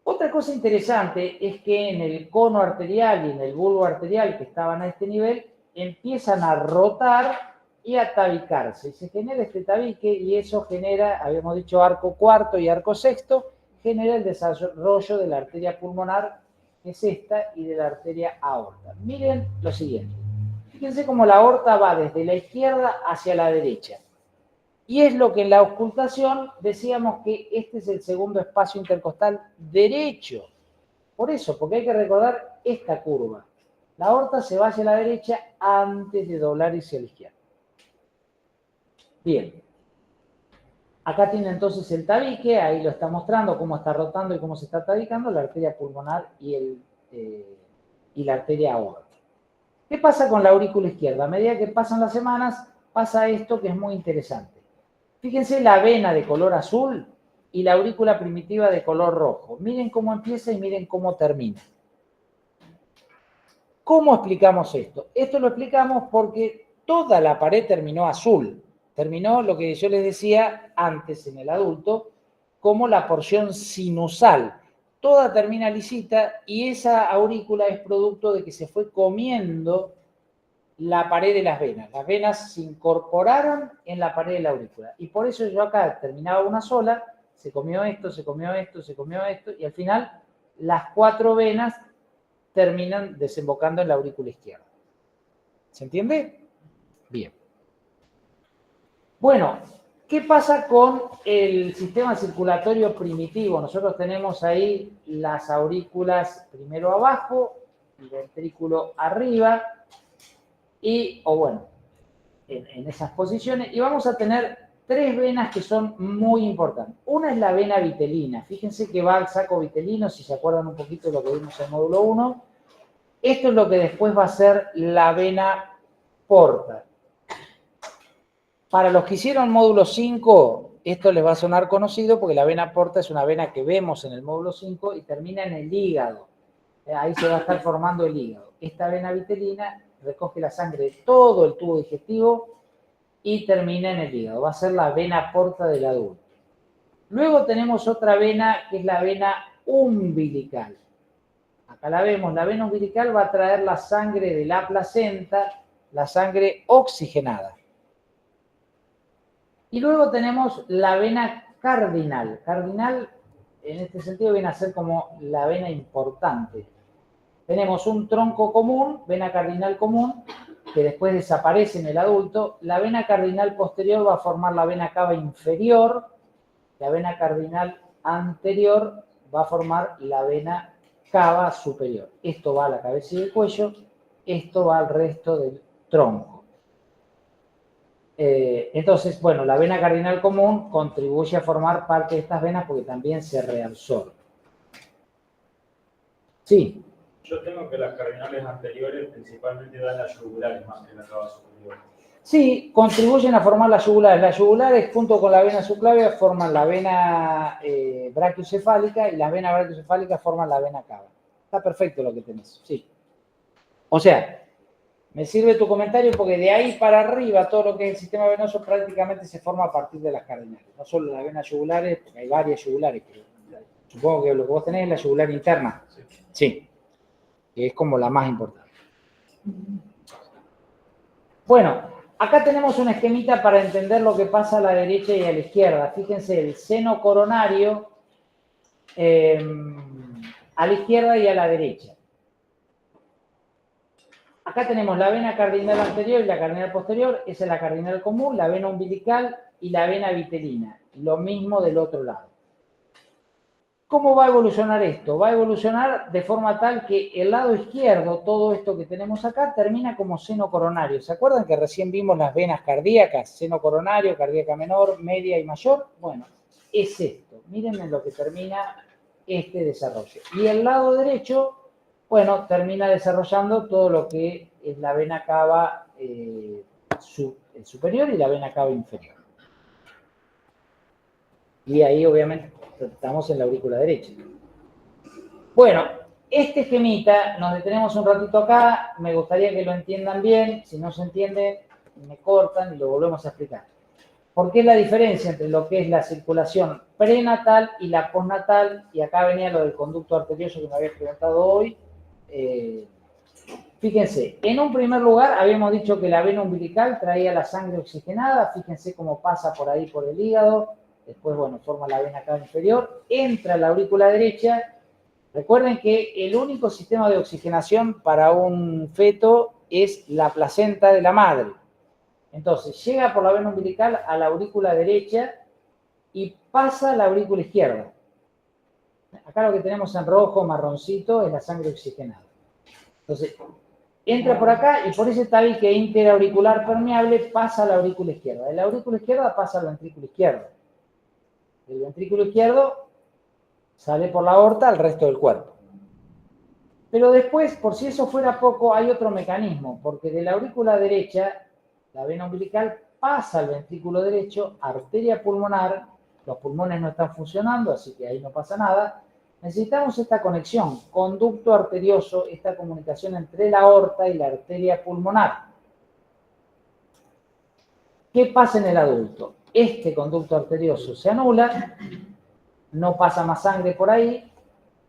S1: otra cosa interesante es que en el cono arterial y en el bulbo arterial que estaban a este nivel, empiezan a rotar y a tabicarse. Y se genera este tabique y eso genera, habíamos dicho, arco cuarto y arco sexto, genera el desarrollo de la arteria pulmonar, que es esta, y de la arteria aorta. Miren lo siguiente. Fíjense cómo la aorta va desde la izquierda hacia la derecha. Y es lo que en la auscultación decíamos que este es el segundo espacio intercostal derecho. Por eso, porque hay que recordar esta curva. La aorta se va hacia la derecha antes de doblar hacia la izquierda. Bien. Acá tiene entonces el tabique, ahí lo está mostrando cómo está rotando y cómo se está tabicando la arteria pulmonar y la arteria aorta. ¿Qué pasa con la aurícula izquierda? A medida que pasan las semanas, pasa esto que es muy interesante. Fíjense la vena de color azul y la aurícula primitiva de color rojo. Miren cómo empieza y miren cómo termina. ¿Cómo explicamos esto? Esto lo explicamos porque toda la pared terminó azul. Terminó lo que yo les decía antes en el adulto, como la porción sinusal. Toda termina lisita y esa aurícula es producto de que se fue comiendo la pared de las venas. Las venas se incorporaron en la pared de la aurícula. Y por eso yo acá terminaba una sola, se comió esto, se comió esto, se comió esto, y al final las 4 venas terminan desembocando en la aurícula izquierda. ¿Se entiende? Bien. Bueno, ¿qué pasa con el sistema circulatorio primitivo? Nosotros tenemos ahí las aurículas primero abajo, el ventrículo arriba, en esas posiciones, y vamos a tener 3 venas que son muy importantes. Una es la vena vitelina. Fíjense que va al saco vitelino, si se acuerdan un poquito de lo que vimos en el módulo 1. Esto es lo que después va a ser la vena porta. Para los que hicieron módulo 5, esto les va a sonar conocido porque la vena porta es una vena que vemos en el módulo 5 y termina en el hígado. Ahí se va a estar formando el hígado. Esta vena vitelina recoge la sangre de todo el tubo digestivo y termina en el hígado. Va a ser la vena porta del adulto. Luego tenemos otra vena que es la vena umbilical. Acá la vemos, la vena umbilical va a traer la sangre de la placenta, la sangre oxigenada. Y luego tenemos la vena cardinal. Cardinal, en este sentido, viene a ser como la vena importante. Tenemos un tronco común, vena cardinal común, que después desaparece en el adulto. La vena cardinal posterior va a formar la vena cava inferior. La vena cardinal anterior va a formar la vena cava superior. Esto va a la cabeza y el cuello, esto va al resto del tronco. Entonces, bueno, la vena cardinal común contribuye a formar parte de estas venas porque también se reabsorbe. Sí.
S4: Yo tengo que las cardinales anteriores principalmente dan las yugulares más que la cava superior.
S1: Sí, contribuyen a formar las yugulares. Las yugulares junto con la vena subclavia forman la vena brachiocefálica y las venas brachiocefálicas forman la vena cava. Está perfecto lo que tenés, sí. O sea, me sirve tu comentario porque de ahí para arriba todo lo que es el sistema venoso prácticamente se forma a partir de las cardinales. No solo las venas yugulares, porque hay varias yugulares, pero supongo que lo que vos tenés es la yugular interna. Sí, que es como la más importante. Bueno, acá tenemos un esquemita para entender lo que pasa a la derecha y a la izquierda. Fíjense, el seno coronario a la izquierda y a la derecha. Acá tenemos la vena cardinal anterior y la cardinal posterior. Esa es la cardinal común, la vena umbilical y la vena vitelina. Lo mismo del otro lado. ¿Cómo va a evolucionar esto? Va a evolucionar de forma tal que el lado izquierdo, todo esto que tenemos acá, termina como seno coronario. ¿Se acuerdan que recién vimos las venas cardíacas? Seno coronario, cardíaca menor, media y mayor. Bueno, es esto. Miren en lo que termina este desarrollo. Y el lado derecho, bueno, termina desarrollando todo lo que es la vena cava superior y la vena cava inferior. Y ahí, obviamente, estamos en la aurícula derecha. Bueno, este esquemita, nos detenemos un ratito acá, me gustaría que lo entiendan bien, si no se entiende, me cortan y lo volvemos a explicar. ¿Por qué es la diferencia entre lo que es la circulación prenatal y la postnatal? Y acá venía lo del conducto arterioso que me habías preguntado hoy. Fíjense, en un primer lugar habíamos dicho que la vena umbilical traía la sangre oxigenada, fíjense cómo pasa por ahí por el hígado. Después, bueno, forma la vena cava inferior, entra a la aurícula derecha. Recuerden que el único sistema de oxigenación para un feto es la placenta de la madre. Entonces, llega por la vena umbilical a la aurícula derecha y pasa a la aurícula izquierda. Acá lo que tenemos en rojo, marroncito, es la sangre oxigenada. Entonces, entra por acá y por ese tabique interauricular permeable pasa a la aurícula izquierda. De la aurícula izquierda pasa al ventrículo izquierdo. Del ventrículo izquierdo sale por la aorta al resto del cuerpo. Pero después, por si eso fuera poco, hay otro mecanismo, porque de la aurícula derecha, la vena umbilical pasa al ventrículo derecho, arteria pulmonar, los pulmones no están funcionando, así que ahí no pasa nada. Necesitamos esta conexión, conducto arterioso, esta comunicación entre la aorta y la arteria pulmonar. ¿Qué pasa en el adulto? Este conducto arterioso se anula, no pasa más sangre por ahí,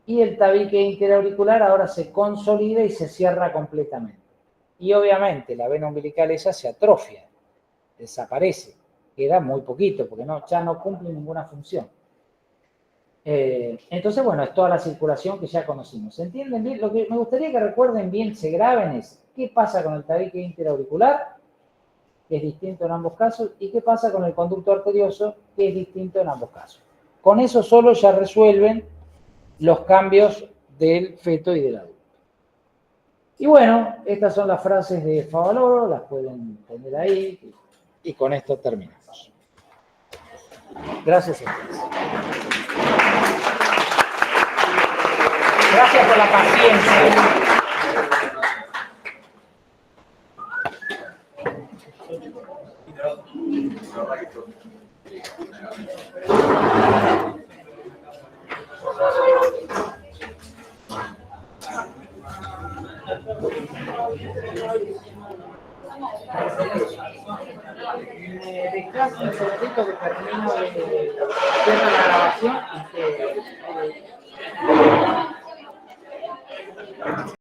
S1: y el tabique interauricular ahora se consolida y se cierra completamente. Y obviamente la vena umbilical esa se atrofia, desaparece, queda muy poquito, porque ya no cumple ninguna función. Entonces, bueno, es toda la circulación que ya conocimos. ¿Se entienden bien? Lo que me gustaría que recuerden bien, se graben es qué pasa con el tabique interauricular, que es distinto en ambos casos, y qué pasa con el conducto arterioso, que es distinto en ambos casos. Con eso solo ya resuelven los cambios del feto y del adulto. Y bueno, estas son las frases de Favaloro, las pueden tener ahí, y con esto terminamos. Gracias a ustedes. Gracias por la paciencia. Me dejas un segundito que termino de hacer la grabación.